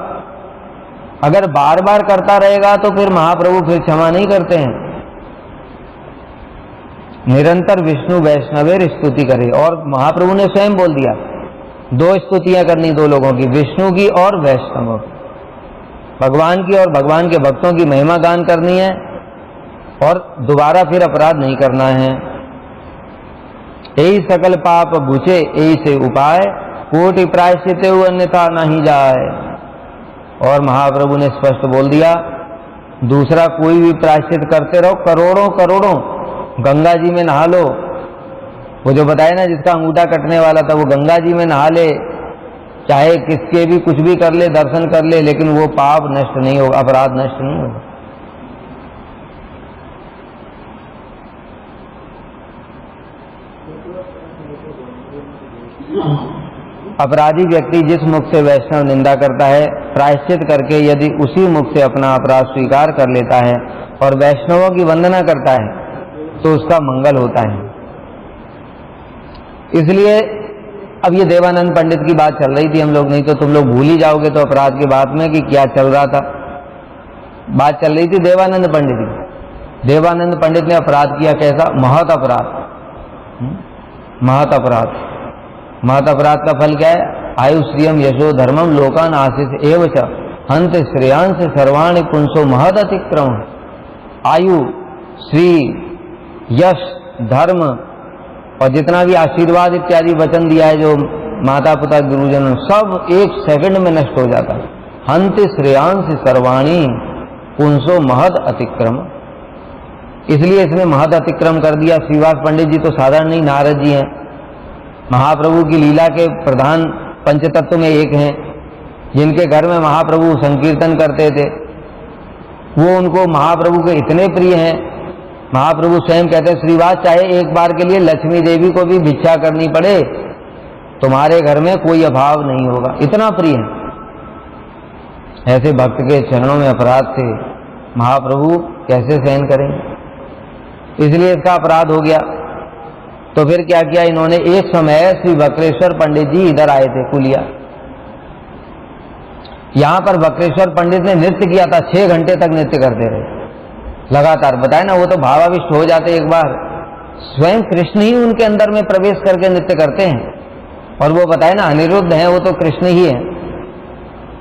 अगर बार बार करता रहेगा तो फिर महाप्रभु फिर क्षमा नहीं करते हैं। निरंतर विष्णु वैष्णवेर स्तुति करे। और महाप्रभु ने स्वयं बोल दिया, दो स्तुतियां करनी दो लोगों की, विष्णु की और वैष्णवों की, भगवान की और भगवान के भक्तों की महिमा गान करनी है, और दोबारा फिर अपराध नहीं करना है। यही सकल पाप बुझे, यही से उपाय, कोटि प्रायश्चित अन्यथा नहीं जाए। और महाप्रभु ने स्पष्ट बोल दिया, दूसरा कोई भी प्रायश्चित करते रहो, करोड़ों करोड़ों, गंगा जी में नहा लो। वो जो बताया ना, जिसका अंगूठा कटने वाला था, वो गंगा जी में नहा ले, चाहे किसके भी कुछ भी कर ले, दर्शन कर ले, लेकिन वो पाप नष्ट नहीं होगा, अपराध नष्ट नहीं होगा। अपराधी व्यक्ति जिस मुख से वैष्णव निंदा करता है, प्रायश्चित करके यदि उसी मुख से अपना अपराध स्वीकार कर लेता है और वैष्णवों की वंदना करता है, तो उसका मंगल होता है। इसलिए अब ये देवानंद पंडित की बात चल रही थी हम लोग, नहीं तो तुम लोग भूल ही जाओगे तो अपराध की बात में कि क्या चल रहा था। बात चल रही थी देवानंद पंडित की। देवानंद पंडित ने अपराध किया, कैसा? महत अपराध। महत अपराध। महत अपराध का फल क्या है? आयु श्रियम यशो धर्मम लोकान आशीष एव च हंत श्रेयांश सर्वाणि पुंसो महद अतिक्रम। आयु, श्री, यश, धर्म और जितना भी आशीर्वाद इत्यादि वचन दिया है जो माता पिता गुरुजनों, सब एक सेकंड में नष्ट हो जाता है। हंत श्रेयांश सर्वाणी पुंसो महद अतिक्रम। इसलिए इसने महद अतिक्रम कर दिया। श्रीवास पंडित जी तो साधारण नहीं, नारद जी हैं, महाप्रभु की लीला के प्रधान पंचतत्व में एक हैं, जिनके घर में महाप्रभु संकीर्तन करते थे। वो उनको महाप्रभु के इतने प्रिय हैं, महाप्रभु स्वयं कहते हैं, श्रीवास चाहे एक बार के लिए लक्ष्मी देवी को भी भिक्षा करनी पड़े, तुम्हारे घर में कोई अभाव नहीं होगा, इतना प्रिय है। ऐसे भक्त के चरणों में अपराध से महाप्रभु कैसे सहन करेंगे? इसलिए इसका अपराध हो गया। तो फिर क्या किया इन्होंने? एक समय श्री वक्रेश्वर पंडित जी इधर आए थे, कुलिया। यहां पर वक्रेश्वर पंडित ने नृत्य किया था, 6 घंटे तक नृत्य करते रहे लगातार। बताए ना, वो तो भावाविष्ट हो जाते एक बार, स्वयं कृष्ण ही उनके अंदर में प्रवेश करके नृत्य करते हैं। और वो बताए ना, अनिरुद्ध है, वो तो कृष्ण ही है।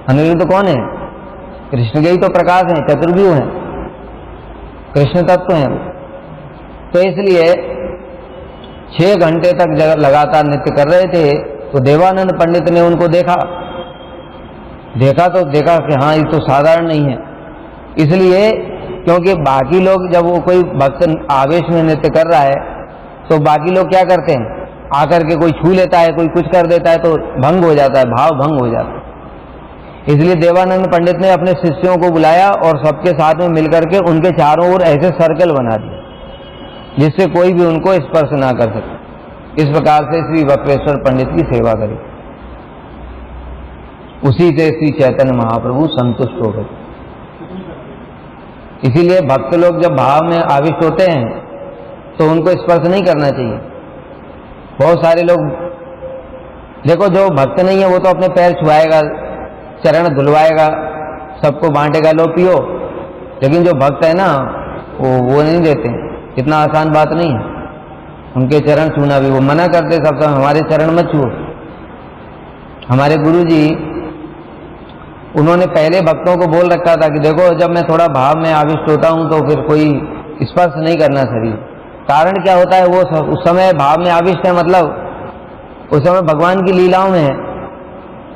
अनिरुद्ध कौन है? कृष्ण के ही तो प्रकाश है, चतुर्व्यूह है, कृष्ण तत्व है। तो इसलिए 6 घंटे तक लगातार नृत्य कर रहे थे। तो देवानंद पंडित ने उनको देखा तो देखा कि हाँ, ये तो साधारण नहीं है। इसलिए क्योंकि बाकी लोग, जब वो कोई भक्त आवेश में नृत्य कर रहा है तो बाकी लोग क्या करते हैं, आकर के कोई छू लेता है, कोई कुछ कर देता है, तो भंग हो जाता है, भाव भंग हो जाता है। इसलिए देवानंद पंडित ने अपने शिष्यों को बुलाया और सबके साथ में मिलकर के उनके चारों ओर ऐसे सर्कल बना दिया जिससे कोई भी उनको स्पर्श ना कर सके। इस प्रकार से श्री वक्रेश्वर पंडित की सेवा करी। उसी से श्री चैतन्य महाप्रभु संतुष्ट हो गए। इसीलिए भक्त लोग जब भाव में आविष्ट होते हैं तो उनको स्पर्श नहीं करना चाहिए। बहुत सारे लोग देखो, जो भक्त नहीं है वो तो अपने पैर छुआएगा, चरण धुलवाएगा, सबको बांटेगा, लो पियो। लेकिन जो भक्त है ना, वो नहीं देते। इतना आसान बात नहीं है उनके चरण छूना भी। वो मना करते सब समय, हमारे चरण मत छुओ। हमारे गुरुजी, उन्होंने पहले भक्तों को बोल रखा था कि देखो, जब मैं थोड़ा भाव में आविष्ट होता हूं तो फिर कोई स्पर्श नहीं करना शरीर। कारण क्या होता है, वो उस समय भाव में आविष्ट है, मतलब उस समय भगवान की लीलाओं में है,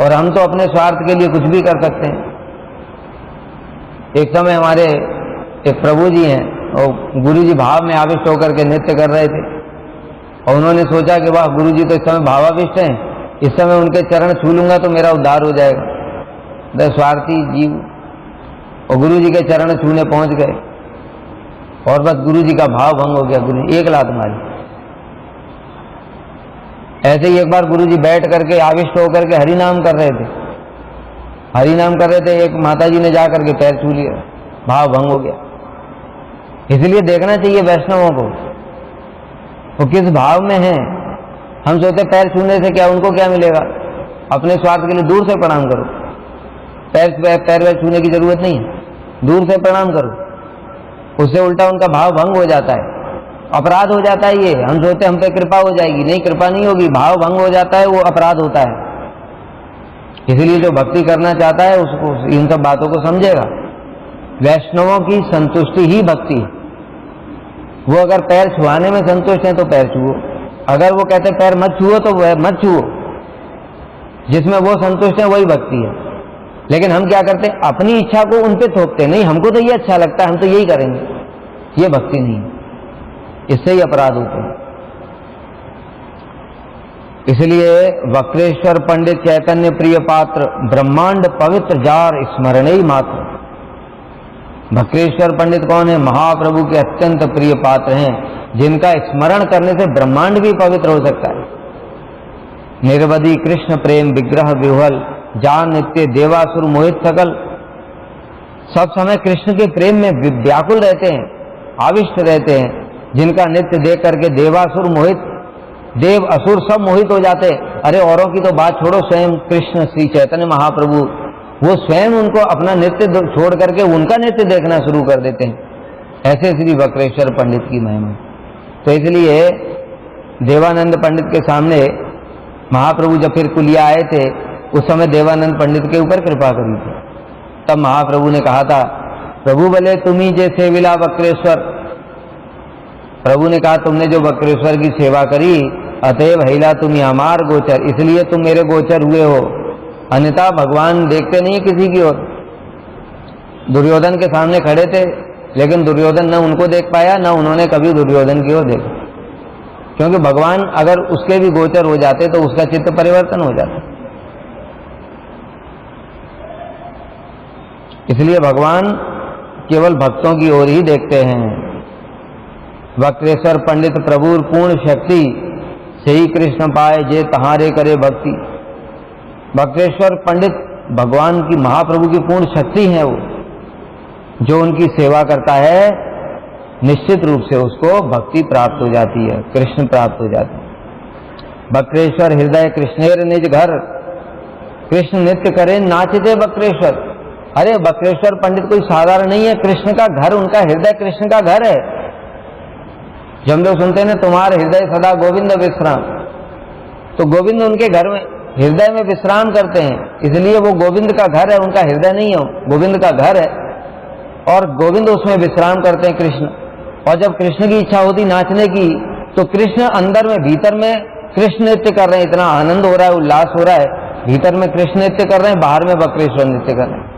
और हम तो अपने स्वार्थ के लिए कुछ भी कर सकते हैं। एक समय हमारे एक प्रभु जी हैं, और गुरुजी भाव में आविष्ट होकर के नृत्य कर रहे थे और उन्होंने सोचा कि वाह गुरुजी तो इस समय भावाविष्ट हैं, इस समय उनके चरण छू लूंगा तो मेरा उद्धार हो जाएगा। स्वार्थी जीव और गुरुजी के चरण छूने पहुंच गए और बस गुरुजी का भाव भंग हो गया, गुरुजी एक लात मारी। ऐसे ही एक बार गुरुजी बैठ करके आविष्ट होकर के हरि नाम कर रहे थे, हरि नाम कर रहे थे, एक माताजी ने जा करके पैर छू लिया, भाव भंग हो गया। इसलिए देखना चाहिए वैष्णवों को वो किस भाव में हैं। हम सोचते पैर छूने से क्या उनको क्या मिलेगा, अपने स्वार्थ के लिए दूर से प्रणाम करो, पैर छूने की जरूरत नहीं है, दूर से प्रणाम करो, उससे उल्टा उनका भाव भंग हो जाता है, अपराध हो जाता है। ये हम सोचते हम पे कृपा हो जाएगी, नहीं कृपा नहीं होगी, भाव भंग हो जाता है, वो अपराध होता है। इसलिए जो भक्ति करना चाहता है उसको इन सब बातों को समझेगा। वैष्णवों की संतुष्टि ही भक्ति है। वो अगर पैर छुआने में संतुष्ट हैं तो पैर छुओ, अगर वो कहते पैर मत छुओ तो वह मत छुओ, जिसमें वो संतुष्ट है वही भक्ति है। लेकिन हम क्या करते हैं, अपनी इच्छा को उन पे थोपते, नहीं हमको तो ये अच्छा लगता है हम तो यही करेंगे, ये भक्ति नहीं, इससे ही अपराध होते हैं। इसलिए वक्रेश्वर पंडित चैतन्य प्रिय पात्र ब्रह्मांड पवित्र जार स्मरण ही मात्र। वक्रेश्वर पंडित कौन है? महाप्रभु के अत्यंत प्रिय पात्र हैं, जिनका स्मरण करने से ब्रह्मांड भी पवित्र हो सकता है। निर्वधि कृष्ण प्रेम विग्रह विह्वल जान नित्य देवासुर मोहित सकल। सब समय कृष्ण के प्रेम में व्याकुल रहते हैं, आविष्ट रहते हैं, जिनका नित्य देख करके देवासुर मोहित, देव असुर सब मोहित हो जाते। अरे औरों की तो बात छोड़ो, स्वयं कृष्ण श्री चैतन्य महाप्रभु वो स्वयं उनको अपना नृत्य छोड़ करके उनका नृत्य देखना शुरू कर देते हैं। ऐसे श्री वक्रेश्वर पंडित की महिमा। तो इसलिए देवानंद पंडित के सामने महाप्रभु जब फिर कुलिया आए थे, उस समय देवानंद पंडित के ऊपर कृपा करी थी। तब महाप्रभु ने कहा था, प्रभु भले तुम्ही जैसे विला वक्रेश्वर। प्रभु ने कहा तुमने जो वक्रेश्वर की सेवा करी, अतएव हिला तुम हमार गोचर, इसलिए तुम मेरे गोचर हुए हो, अन्यथा भगवान देखते नहीं किसी की ओर। दुर्योधन के सामने खड़े थे, लेकिन दुर्योधन न उनको देख पाया, न उन्होंने कभी दुर्योधन की ओर देखा, क्योंकि भगवान अगर उसके भी गोचर हो जाते तो उसका चित्त परिवर्तन हो जाता। इसलिए भगवान केवल भक्तों की ओर ही देखते हैं। वक्रेश्वर पंडित प्रभुर पूर्ण शक्ति, से ही कृष्ण पाए जे तहारे करे भक्ति। वक्रेश्वर पंडित भगवान की, महाप्रभु की पूर्ण शक्ति है। वो जो उनकी सेवा करता है निश्चित रूप से उसको भक्ति प्राप्त हो जाती है, कृष्ण प्राप्त हो जाते हैं। वक्रेश्वर हृदय कृष्णेर निज घर, कृष्ण नित्य करे नाचते वक्रेश्वर। अरे वक्रेश्वर पंडित कोई साधारण नहीं है, कृष्ण का घर, उनका हृदय कृष्ण का घर है। जब हम लोग सुनते हैं ना, तुम्हारे हृदय सदा गोविंद विश्राम, तो गोविंद उनके घर में हृदय में विश्राम करते हैं, इसलिए वो गोविंद का घर है, उनका हृदय नहीं है, गोविंद का घर है और गोविंद उसमें विश्राम करते हैं कृष्ण। और जब कृष्ण की इच्छा होती नाचने की, तो कृष्ण अंदर में, भीतर में कृष्ण नृत्य कर रहे हैं, इतना आनंद हो रहा है, उल्लास हो रहा है, भीतर में कृष्ण नृत्य कर रहे हैं, बाहर में वक्रेश्वर नृत्य कर रहे हैं।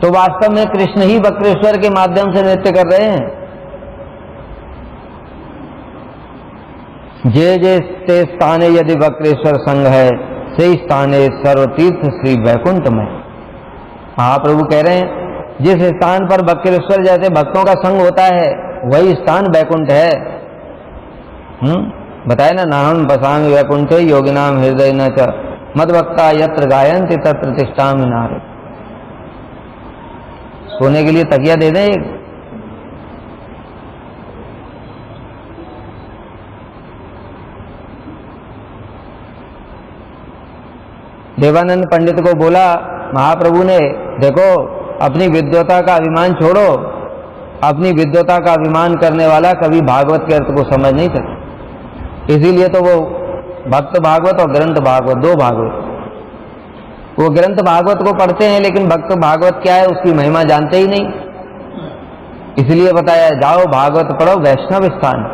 तो वास्तव में कृष्ण ही वक्रेश्वर के माध्यम से नृत्य कर रहे हैं। जे जे ते स्थाने यदि वक्रेश्वर संग है, से स्थाने सर्वतीर्थ श्री वैकुंठ में। महाप्रभु कह रहे हैं जिस स्थान पर वक्रेश्वर जैसे भक्तों का संग होता है वही स्थान वैकुंठ है। बताए ना, नाहम बसामि वैकुंठे योगिनाम हृदय न च मद्भक्ता यत्र गायन्ति तत्र तिष्ठामि नारे। सोने के लिए तकिया दे दें एक। देवानंद पंडित को बोला महाप्रभु ने, देखो अपनी विद्वता का अभिमान छोड़ो, अपनी विद्वता का अभिमान करने वाला कभी भागवत के अर्थ को समझ नहीं सकता। इसीलिए तो वो भक्त भागवत और ग्रंथ भागवत, दो भागवत, वो ग्रंथ भागवत को पढ़ते हैं लेकिन भक्त भागवत क्या है उसकी महिमा जानते ही नहीं। इसलिए बताया जाओ भागवत पढ़ो वैष्णव स्थान।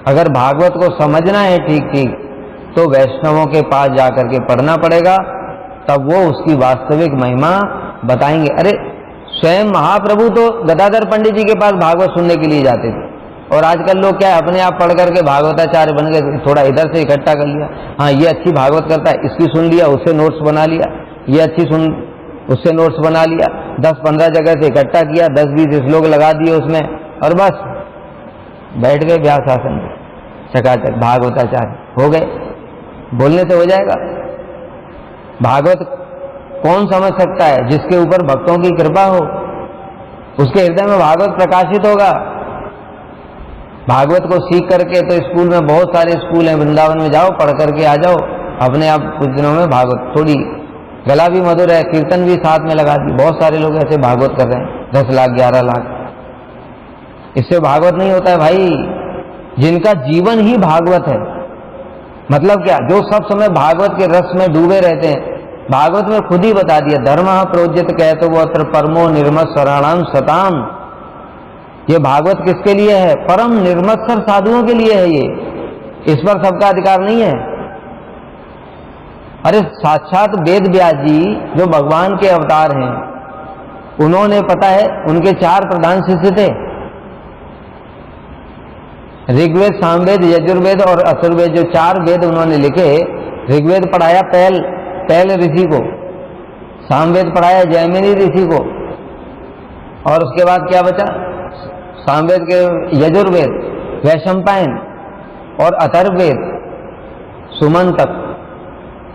अगर भागवत को समझना है ठीक ठीक तो वैष्णवों के पास जाकर के पढ़ना पड़ेगा, तब वो उसकी वास्तविक महिमा बताएंगे। अरे स्वयं महाप्रभु तो गदाधर पंडित जी के पास भागवत सुनने के लिए जाते थे, और आजकल लोग क्या है, अपने आप पढ़ करके भागवताचार्य बन गए, थोड़ा इधर से इकट्ठा कर लिया, हाँ ये अच्छी भागवत करता है, इसकी सुन लिया, उससे नोट्स बना लिया, ये अच्छी सुन, उससे नोट्स बना लिया, 10-15 जगह से इकट्ठा किया, 10-20 श्लोक लगा दिए उसमें, और बस बैठ गए व्यास आसन में, चकाचक भागवताचार्य हो गए। बोलने से हो जाएगा? भागवत कौन समझ सकता है? जिसके ऊपर भक्तों की कृपा हो, उसके हृदय में भागवत प्रकाशित होगा। भागवत को सीख करके तो स्कूल में बहुत सारे स्कूल हैं, वृंदावन में जाओ, पढ़ करके आ जाओ, अपने आप कुछ दिनों में भागवत, थोड़ी गला भी मधुर है, कीर्तन भी साथ में लगा दी, बहुत सारे लोग ऐसे भागवत कर रहे हैं, 10 लाख 11 लाख। इससे भागवत नहीं होता है भाई, जिनका जीवन ही भागवत है। मतलब क्या? जो सब समय भागवत के रस में डूबे रहते हैं। भागवत में खुद ही बता दिया, धर्म प्रोज्यत कहते वो अत्र परमो निर्मत्सराणाम सताम। ये भागवत किसके लिए है? परम निर्मत्सर साधुओं के लिए है ये, इस पर सबका अधिकार नहीं है। अरे साक्षात वेद व्यास जी जो भगवान के अवतार हैं, उन्होंने पता है उनके 4 प्रधान शिष्य थे, ऋग्वेद, सामवेद, यजुर्वेद और असुरवेद, जो 4 वेद उन्होंने लिखे। ऋग्वेद पढ़ाया पैल ऋषि को, सामवेद पढ़ाया जैमिनी ऋषि को, और उसके बाद क्या बचा? सामवेद के यजुर्वेद वैशंपायन और अथर्ववेद सुमंतक,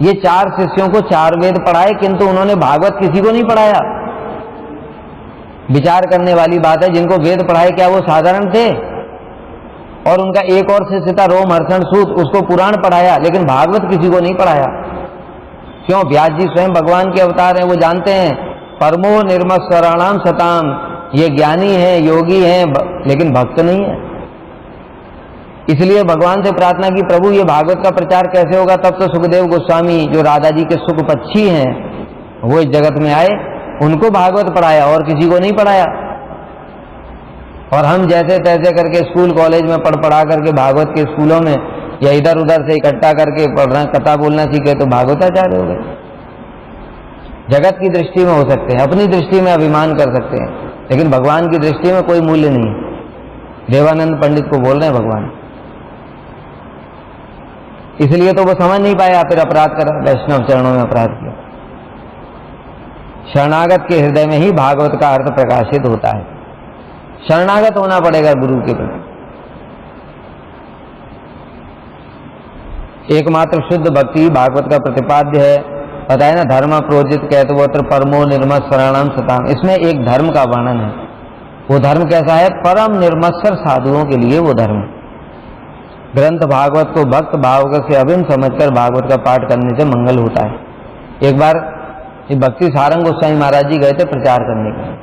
ये 4 शिष्यों को 4 वेद पढ़ाए, किंतु उन्होंने भागवत किसी को नहीं पढ़ाया। विचार करने वाली बात है, जिनको वेद पढ़ाए क्या वो साधारण थे? और उनका एक और शिष्य था रोमहर्षण सूत, उसको पुराण पढ़ाया, लेकिन भागवत किसी को नहीं पढ़ाया। क्यों? व्यास जी स्वयं भगवान के अवतार हैं, वो जानते हैं परमो निर्मत्सराणाम सताम, ये ज्ञानी है, योगी है, लेकिन भक्त नहीं है। इसलिए भगवान से प्रार्थना की, प्रभु ये भागवत का प्रचार कैसे होगा? तब तो सुखदेव गोस्वामी जो राधा जी के सुख पक्षी हैं, वो इस जगत में आए, उनको भागवत पढ़ाया और किसी को नहीं पढ़ाया। और हम जैसे तैसे करके स्कूल कॉलेज में पढ़ा करके भागवत के स्कूलों में या इधर उधर से इकट्ठा करके पढ़ना, कथा बोलना सीखे तो भागवताचार्य हो गए। जगत की दृष्टि में हो सकते हैं, अपनी दृष्टि में अभिमान कर सकते हैं, लेकिन भगवान की दृष्टि में कोई मूल्य नहीं है। देवानंद पंडित को बोल रहे हैं भगवान, इसलिए तो वो समझ नहीं पाया, फिर अपराध करा, वैष्णव चरणों में अपराध किया। शरणागत के हृदय में ही भागवत का अर्थ प्रकाशित होता है। शरणागत होना पड़ेगा गुरु के प्रति। एकमात्र शुद्ध भक्ति भागवत का प्रतिपाद्य है। पता है ना, धर्म प्रोजित कहते परमो निर्मत्सराणाम सताम, इसमें एक धर्म का वर्णन है। वो धर्म कैसा है? परम निर्मत्सर साधुओं के लिए वो धर्म। ग्रंथ भागवत को भक्त भावगत से अभिन्न समझकर भागवत का पाठ करने से मंगल होता है। एक बार भक्ति सारंग गोस्वामी महाराज जी गए थे प्रचार करने के लिए।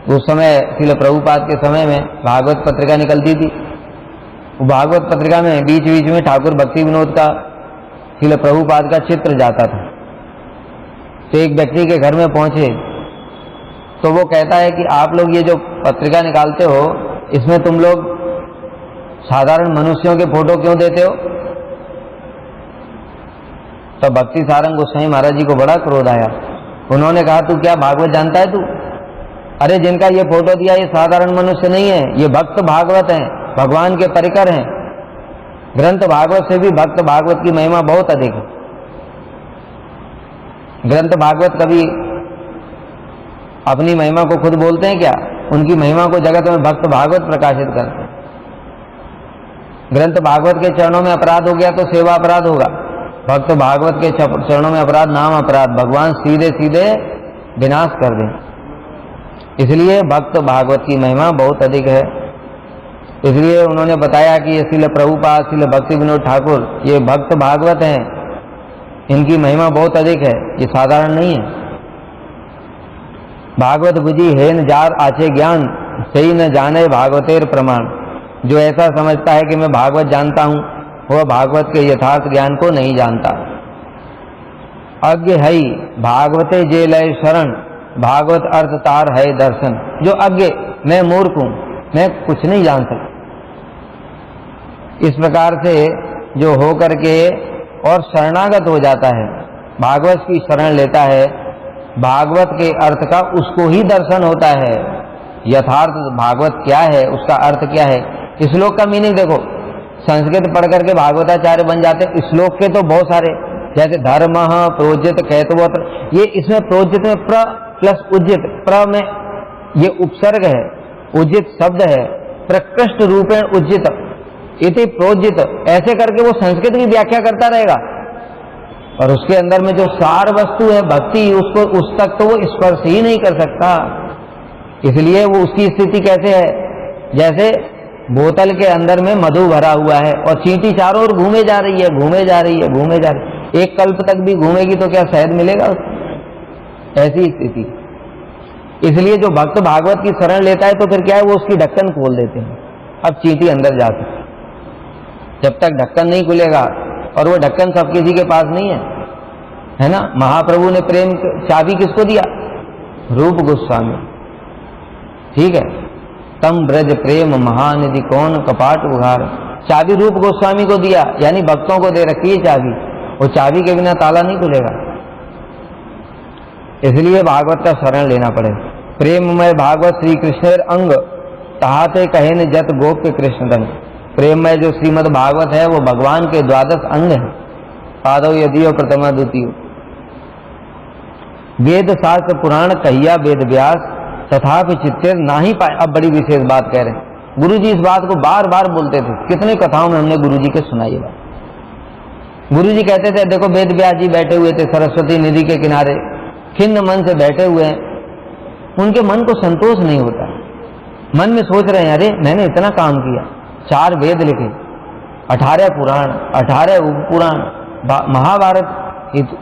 उस समय श्रील प्रभुपाद के समय में भागवत पत्रिका निकलती थी। वो भागवत पत्रिका में बीच बीच में ठाकुर भक्ति विनोद का, श्रील प्रभुपाद का चित्र जाता था। तो एक व्यक्ति के घर में पहुंचे तो वो कहता है कि आप लोग ये जो पत्रिका निकालते हो, इसमें तुम लोग साधारण मनुष्यों के फोटो क्यों देते हो? तो भक्ति सारंग गोस्वामी महाराज जी को बड़ा क्रोध आया। उन्होंने कहा, तू क्या भागवत जानता है तू? अरे जिनका ये फोटो दिया ये साधारण मनुष्य नहीं है, ये भक्त भागवत हैं, भगवान के परिकर हैं। ग्रंथ भागवत से भी भक्त भागवत की महिमा बहुत अधिक है। ग्रंथ भागवत कभी अपनी महिमा को खुद बोलते हैं क्या? उनकी महिमा को जगत में भक्त भागवत प्रकाशित करते हैं। ग्रंथ भागवत के चरणों में अपराध हो गया तो सेवा अपराध होगा, भक्त भागवत के चरणों में अपराध नाम अपराध, भगवान सीधे सीधे विनाश कर दें। इसलिए भक्त भागवत की महिमा बहुत अधिक है। इसलिए उन्होंने बताया कि ये श्रील प्रभुपाद, श्रील भक्ति विनोद ठाकुर, ये भक्त भागवत हैं, इनकी महिमा बहुत अधिक है, ये साधारण नहीं है। भागवत बुझी हेन जार आचे ज्ञान, सही न जाने भागवतेर प्रमाण। जो ऐसा समझता है कि मैं भागवत जानता हूं, वह भागवत के यथार्थ ज्ञान को नहीं जानता। अज्ञ है भागवते जे लय शरण, भागवत अर्थ तार है दर्शन। जो अज्ञ, मैं मूर्ख हूं, मैं कुछ नहीं जान सकता, इस प्रकार से जो हो करके और शरणागत हो जाता है, भागवत की शरण लेता है, भागवत के अर्थ का उसको ही दर्शन होता है। यथार्थ भागवत क्या है, उसका अर्थ क्या है। श्लोक का मीनिंग देखो, संस्कृत पढ़ करके भागवताचार्य बन जाते हैं। श्लोक के तो बहुत सारे, जैसे धर्म प्रोजित कैतवोत्र, ये इसमें प्रोजित में प्र प्लस उज्जित, प्र में ये उपसर्ग है, उज्जित शब्द है, प्रकृष्ट रूपेण उज्जित इति प्रोजित, ऐसे करके वो संस्कृत की व्याख्या करता रहेगा। और उसके अंदर में जो सार वस्तु है भक्ति, उसको उस तक तो वो स्पर्श ही नहीं कर सकता। इसलिए वो उसकी स्थिति कैसे है, जैसे बोतल के अंदर में मधु भरा हुआ है और चींटी चारों ओर घूमे जा रही है, घूमे जा रही है, घूमे जा रही है, एक कल्प तक भी घूमेगी तो क्या शहद मिलेगा उसको? ऐसी स्थिति। इसलिए जो भक्त भागवत की शरण लेता है तो फिर क्या है, वो उसकी ढक्कन खोल देते हैं, अब चींटी अंदर जा सकती। जब तक ढक्कन नहीं खुलेगा, और वो ढक्कन सब किसी के पास नहीं है ना। महाप्रभु ने प्रेम चाबी किसको दिया? रूप गोस्वामी, ठीक है। तम ब्रज प्रेम महानिधि कौन कपाट उघार, चाबी रूप गोस्वामी को दिया, यानी भक्तों को दे रखी है चाबी। वो चाबी के बिना ताला नहीं खुलेगा। इसलिए भागवत का शरण लेना पड़े। प्रेममय भागवत श्री कृष्णेर अंग तहाते कहे न जत गोप्य कृष्ण रंग। प्रेममय जो श्रीमद् भागवत है वो भगवान के 12 अंग है। पादव यदियो प्रथमा द्वितीय। वेद शास्त्र पुराण कहिया वेद व्यास तथापि चित्तेर नाही पाए। अब बड़ी विशेष बात कह रहे हैं गुरु जी। इस बात को बार बार बोलते थे, कितने कथाओं में हमने गुरु जी के सुनाई है बात। गुरु जी कहते थे, देखो वेद व्यास जी बैठे हुए थे सरस्वती नदी के किनारे, खिन्न मन से बैठे हुए हैं। उनके मन को संतोष नहीं होता, मन में सोच रहे हैं, अरे मैंने इतना काम किया, 4 वेद लिखे, 18 पुराण, 18 उपपुराण, महाभारत,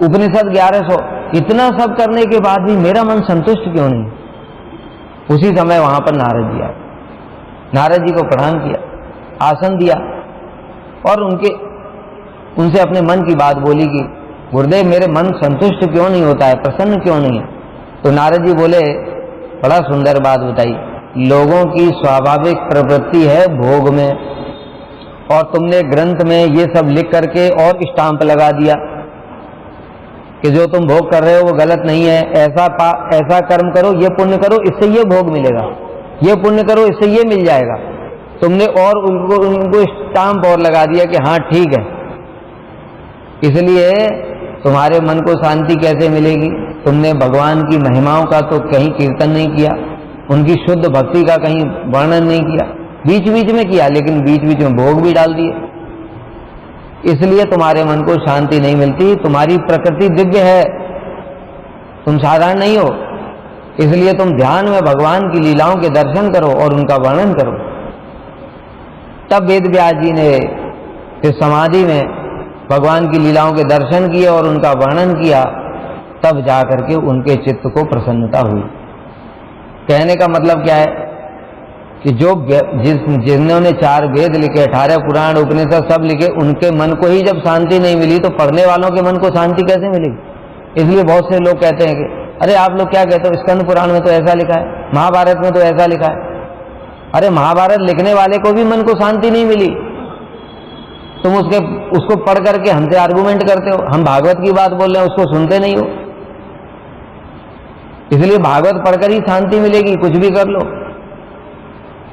उपनिषद 1100, इतना सब करने के बाद भी मेरा मन संतुष्ट क्यों नहीं? उसी समय वहां पर नारद जी आए। नारद जी को प्रणाम किया, आसन दिया और उनसे अपने मन की बात बोली कि गुरुदेव मेरे मन संतुष्ट क्यों नहीं होता है, प्रसन्न क्यों नहीं है? तो नारद जी बोले, बड़ा सुंदर बात बताई, लोगों की स्वाभाविक प्रवृत्ति है भोग में, और तुमने ग्रंथ में ये सब लिख करके और स्टाम्प लगा दिया कि जो तुम भोग कर रहे हो वो गलत नहीं है, ऐसा कर्म करो, ये पुण्य करो, इससे ये भोग मिलेगा, ये पुण्य करो, इससे ये मिल जाएगा। तुमने और उनको स्टाम्प और लगा दिया कि हाँ ठीक है। इसलिए तुम्हारे मन को शांति कैसे मिलेगी? तुमने भगवान की महिमाओं का तो कहीं कीर्तन नहीं किया, उनकी शुद्ध भक्ति का कहीं वर्णन नहीं किया, बीच बीच में किया, लेकिन बीच बीच में भोग भी डाल दिए। इसलिए तुम्हारे मन को शांति नहीं मिलती। तुम्हारी प्रकृति दिव्य है, तुम साधारण नहीं हो। इसलिए तुम ध्यान में भगवान की लीलाओं के दर्शन करो और उनका वर्णन करो। तब वेद व्यास जी ने फिर समाधि में भगवान की लीलाओं के दर्शन किए और उनका वर्णन किया, तब जाकर के उनके चित्त को प्रसन्नता हुई। कहने का मतलब क्या है कि जिन्होंने 4 वेद लिखे, 18 पुराण उपनिषद सब लिखे, उनके मन को ही जब शांति नहीं मिली तो पढ़ने वालों के मन को शांति कैसे मिलेगी? इसलिए बहुत से लोग कहते हैं कि अरे आप लोग क्या कहते हो, स्कंद पुराण में तो ऐसा लिखा है, महाभारत में तो ऐसा लिखा है। अरे महाभारत लिखने वाले को भी मन को शांति नहीं मिली, तुम उसको पढ़ करके हमसे आर्गुमेंट करते हो। हम भागवत की बात बोल रहे हैं, उसको सुनते नहीं हो। इसलिए भागवत पढ़कर ही शांति मिलेगी, कुछ भी कर लो।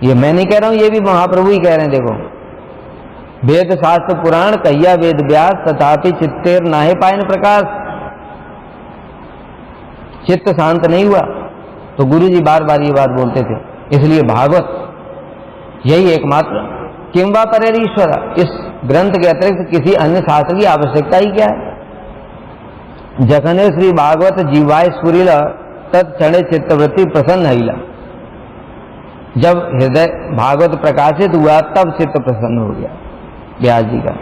ये मैं नहीं कह रहा हूं, ये भी महाप्रभु ही कह रहे हैं। देखो, वेद शास्त्र पुराण कहिया वेद व्यास तथापि चित्तेर नाहे पायन प्रकाश। चित्त शांत नहीं हुआ तो गुरु जी बार बार ये बात बोलते थे। इसलिए भागवत यही एकमात्र किंबा परेर ईश्वर, इस ग्रंथ के अतिरिक्त किसी अन्य शास्त्र की आवश्यकता ही क्या है? जखने श्री भागवत जीवाय स्फुरिल तत्क्षणे चित्तवृत्ति प्रसन्न हईला। जब हृदय भागवत प्रकाशित हुआ तब चित्त प्रसन्न हो गया व्यास जी का।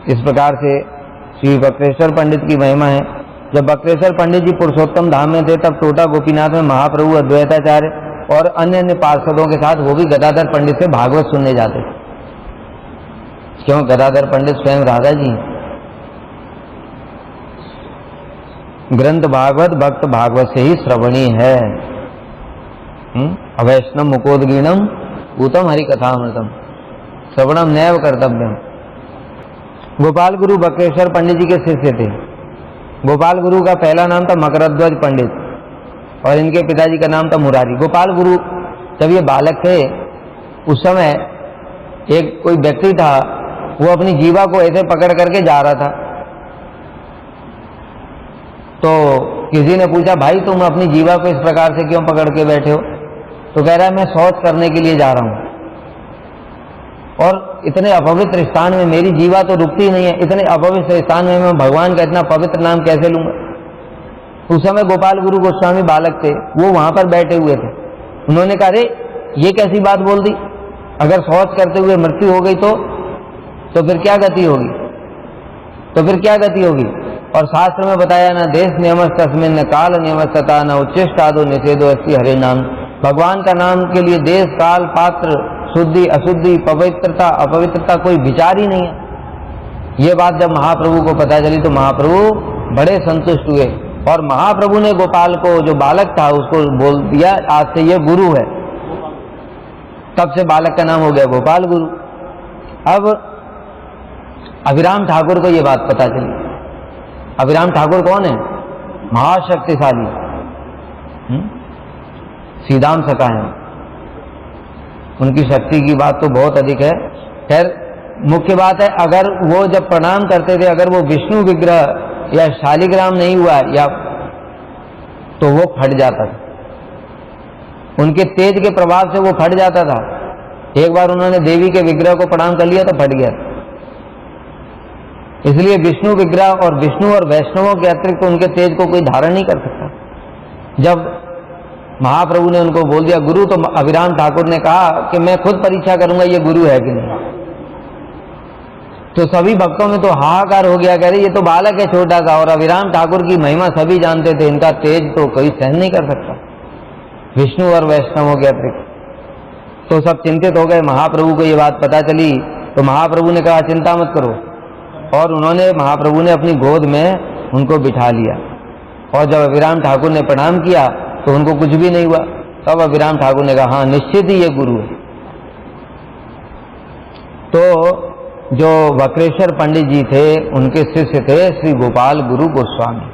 इस प्रकार से श्री बक्रेश्वर पंडित की महिमा है। जब बक्रेश्वर पंडित जी पुरुषोत्तम धाम में थे तब टोटा गोपीनाथ में महाप्रभु अद्वैताचार्य और अन्य अन्य पार्षदों के साथ वो भी गदाधर पंडित से भागवत सुनने जाते थे। क्यों? गदाधर पंडित स्वयं राधा जी हैं। ग्रंथ भागवत भक्त भागवत से ही श्रवणी है। अवैष्णव मुकोदगीनम उत्तम हरि कथामृतम श्रवणम नैव कर्तव्यम। गोपाल गुरु बक्रेश्वर पंडित जी के शिष्य थे। गोपाल गुरु का पहला नाम था मकरध्वज पंडित और इनके पिताजी का नाम था मुरारी। गोपाल गुरु जब ये बालक थे उस समय एक कोई व्यक्ति था, वो अपनी जीवा को ऐसे पकड़ करके जा रहा था। तो किसी ने पूछा, भाई तुम अपनी जीवा को इस प्रकार से क्यों पकड़ के बैठे हो? तो कह रहा है मैं शौच करने के लिए जा रहा हूं और इतने अपवित्र स्थान में मेरी जीवा तो रुकती नहीं है, इतने अपवित्र स्थान में मैं भगवान का इतना पवित्र नाम कैसे लूंगा? उस समय गोपाल गुरु गोस्वामी बालक थे, वो वहां पर बैठे हुए थे। उन्होंने कहा, अरे ये कैसी बात बोल दी, अगर शौच करते हुए मृत्यु हो गई तो फिर क्या गति होगी? तो फिर क्या गति होगी? और शास्त्र में बताया, न देश नियमस्तस्मिन् न काल नियमस्तता न उच्चिष्टादो निषेधो अस्ति हरे नाम। भगवान का नाम के लिए देश काल पात्र शुद्धि अशुद्धि पवित्रता अपवित्रता कोई विचार ही नहीं है। ये बात जब महाप्रभु को पता चली तो महाप्रभु बड़े संतुष्ट हुए और महाप्रभु ने गोपाल को, जो बालक था, उसको बोल दिया, आज से ये गुरु है। तब से बालक का नाम हो गया गोपाल गुरु। अब अभिराम ठाकुर को ये बात पता चली। अभिराम ठाकुर कौन है? महाशक्तिशाली सीधाम सका है, उनकी शक्ति की बात तो बहुत अधिक है। खैर मुख्य बात है, अगर वो जब प्रणाम करते थे, अगर वो विष्णु विग्रह या शालिग्राम नहीं हुआ या तो वो फट जाता था, उनके तेज के प्रभाव से वो फट जाता था। एक बार उन्होंने देवी के विग्रह को प्रणाम कर लिया तो फट गया। इसलिए विष्णु विग्रह और विष्णु और वैष्णवों के अतिरिक्त उनके तेज को कोई धारण नहीं कर सकता। जब महाप्रभु ने उनको बोल दिया गुरु, तो अभिराम ठाकुर ने कहा कि मैं खुद परीक्षा करूंगा ये गुरु है कि नहीं। तो सभी भक्तों में तो हाहाकार हो गया, कह रहे ये तो बालक है छोटा सा, और अभिराम ठाकुर की महिमा सभी जानते थे, इनका तेज तो कोई सहन नहीं कर सकता विष्णु और वैष्णवों के अतिरिक्त। तो सब चिंतित हो गए। महाप्रभु को ये बात पता चली तो महाप्रभु ने कहा चिंता मत करो, और उन्होंने, महाप्रभु ने अपनी गोद में उनको बिठा लिया। और जब अभिराम ठाकुर ने प्रणाम किया तो उनको कुछ भी नहीं हुआ। तब अभिराम ठाकुर ने कहा हाँ निश्चित ही ये गुरु है। तो जो वक्रेश्वर पंडित जी थे उनके शिष्य थे श्री गोपाल गुरु गोस्वामी।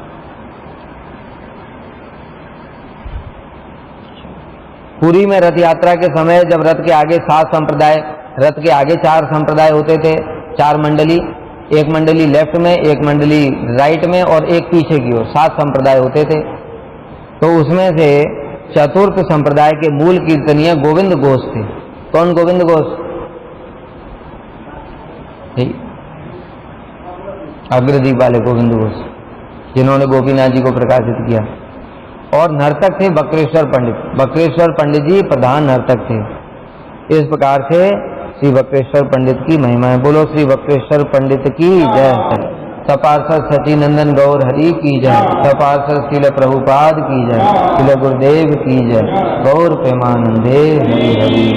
पुरी में रथ यात्रा के समय जब रथ के आगे 7 संप्रदाय, रथ के आगे 4 संप्रदाय होते थे, 4 मंडली, एक मंडली लेफ्ट में, एक मंडली राइट में और एक पीछे की ओर, 7 संप्रदाय होते थे। तो उसमें से चतुर्थ संप्रदाय के मूल कीर्तनीय गोविंद घोष थे। कौन गोविंद घोष? अग्रदीप वाले गोविंद घोष, जिन्होंने गोपीनाथ जी को प्रकाशित किया। और नर्तक थे वक्रेश्वर पंडित। वक्रेश्वर पंडित जी प्रधान नर्तक थे। इस प्रकार से श्री वक्रेश्वर पंडित की महिमा है। बोलो श्री वक्रेश्वर पंडित की जय। सपार्षद सचिनंदन गौर हरि की जय। सपार्षद श्रील प्रभुपाद की जय। श्रील गुरुदेव की जय। गौर प्रेमानंदे हरि हरि।